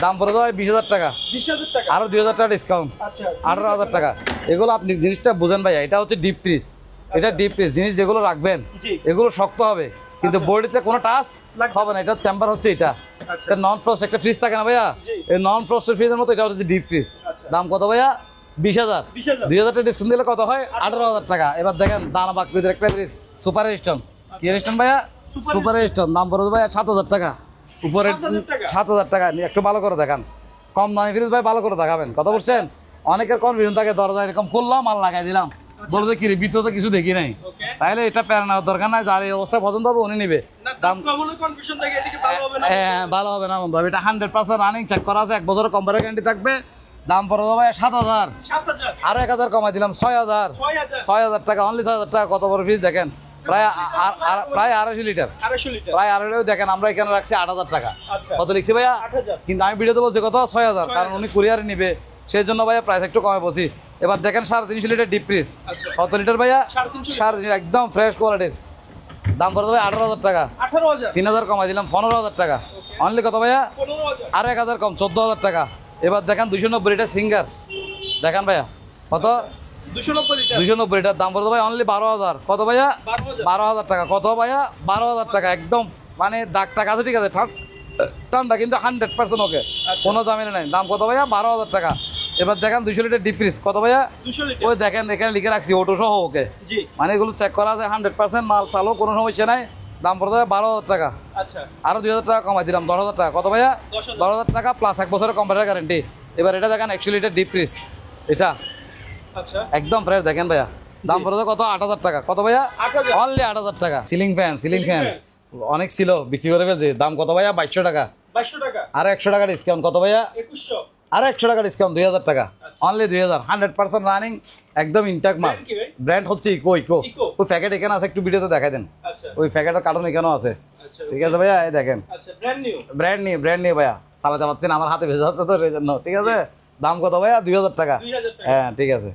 দাম পড়ে দেওয়া 20,000 টাকা, 20,000 টাকা আরও 2,000 টাকা ডিসকাউন্ট, আচ্ছা 18,000 টাকা। এগুলো আপনি জিনিসটা বুঝেন ভাইয়া, এটা হচ্ছে ডিপ ফ্রিজ, এটা ডিপ ফ্রিজ। জিনিস যেগুলো রাখবেন জি। এগুলো শক্ত হবে, কিন্তু বডিতে কোনো টাচ হবে না। এটা চেম্বার হচ্ছে এটা, আচ্ছা। এটা নন ফ্রস্ট একটা ফ্রিজ থাকে না ভাইয়া, জি। এই নন ফ্রস্টের ফ্রিজের মতো এটা হচ্ছে ডিপ ফ্রিজ। আচ্ছা। দাম কত ভাইয়া? 20,000। 20,000 2,000 টাকা ডিসকাউন্ট দিলে কত হয়? 18,000 টাকা। এবার দেখেন দানা বাকরিদের একটা ফ্রিজ, সুপার স্টোন। কি স্টোন ভাইয়া? Super stone. দাম পড়বে ভাইয়া 7,000 টাকা। উপরে 7,000 টাকা? 7,000 টাকা। একটু ভালো করে দেখান, কম দামি ফ্রিজ ভাই, ভালো করে দেখাবেন। কথা বুঝছেন? অনেকের কনফিউশন থাকে, দরজা এরকম খুললাম মাল লাগাই দিলাম, বলবে কি রে ভিতরে তো কিছু দেখি নাই। ওকে তাহলে এটা প্যারা নেওয়ার দরকার নাই, যার এই অবস্থা পছন্দ হবে উনি নিবে। না দাম কম হলে কনফিউশন থাকে, এদিকে ভালো হবে না হ্যাঁ ভালো হবে না বন্ধু, এটা 100% রানিং, চেক করা আছে, 1 বছরের কম্পারে গ্যারান্টি থাকবে। দাম পড়বে ভাই 7,000, 7,000 আরো 1,000 কমাই দিলাম, 6,000। 6,000 6,000 টাকা, অনলি 6,000 টাকা। কত বড় ফ্রিজ দেখেন, প্রায় 250 লিটার, 250 লিটার প্রায় 250 দেখেন। আমরা এখানে রাখছি 8,000 টাকা। আচ্ছা কত লিখছি ভাইয়া? 8,000 কিন্তু আমি ভিডিওতে বলছি কত? 6,000, কারণ উনি কুরিয়ারে নিবে, সেই জন্য ভাইয়া প্রাইস একটু কমে বলছি। এবার দেখেন 350 লিটার ডিপ ফ্রিজ। আচ্ছা। কত লিটার ভাইয়া? 350 350, একদম ফ্রেশ কোয়ালিটির। দাম পড়বে ভাই 18,000 টাকা। 18,000 3,000 কমাই দিলাম, 15,000 টাকা। অনলি কত ভাইয়া? 15,000 আর 1,000 কম, 14,000 টাকা। এবার দেখেন 290 লিটার সিঙ্গার, দেখেন ভাইয়া কত? 290 লিটার 290 লিটার। দাম পড়বে ভাই অনলি 12,000। কত ভাইয়া? 12,000 12,000 টাকা। কত ভাইয়া? 12,000 টাকা। একদম মানে দাগ টাকা আছে, ঠিক আছে, ঠান্ডা কিন্তু 100% ওকে, কোনো জামিনে নাই। দাম কত ভাইয়া? 12,000 টাকা। এবার দেখেন 200 লিটার ডিপ ফ্রিজ। কত ভাইয়া? 200 লিটার ওই দেখেন এখানে লিখে রাখছি অটো সহ ওকে, জি মানে এগুলো চেক করা আছে, 100% মাল চালো, কোনো সমস্যা নাই। দাম পড়বে 12,000 টাকা, আচ্ছা আরো 2,000 টাকা কমাই দিলাম, 10,000 টাকা। কত ভাইয়া? 10,000 10,000 টাকা প্লাস 1 বছরের কম্পিউটার গ্যারেন্টি। এবার এটা দেখেন 100 লিটার ডিপ ফ্রিজ, এটা আচ্ছা একদম ফ্রেশ, দেখেন ভাইয়া। দাম পড়বে কত? 8,000 টাকা। কত ভাইয়া? 8,000 অনলি 8,000 টাকা। সিলিং ফ্যান, সিলিং ফ্যান অনেক ছিল, বিক্রি করে ফেলছে। দাম কত ভাইয়া? 2,200 টাকা। 2200 টাকা আর 100 টাকা ডিসকাউন্ট। কত ভাইয়া? 2100 আর 100 টাকা ডিসকাউন্ট, 2,000 টাকা। অনলি 2,000, 100% রানিং, একদম ইনট্যাক্ট মাল। Brand কি ভাই? ব্র্যান্ড হচ্ছে ইকো। Eco Eco. ওই প্যাকেট এখানে আছে, একটু ভিডিওতে দেখাই দেন। আচ্ছা ওই প্যাকেটের কার্টন এখানেও আছে, আচ্ছা ঠিক আছে ভাইয়া, এই দেখেন আচ্ছা ব্র্যান্ড নিউ ব্র্যান্ড নিয়ে ভাইয়া, চালাতে পারছেন, আমার হাতে ভেজে যাচ্ছে তো এই জন্য, ঠিক আছে। দাম কত ভাইয়া? 2,000 টাকা। 2000 টাকা হ্যাঁ ঠিক আছে।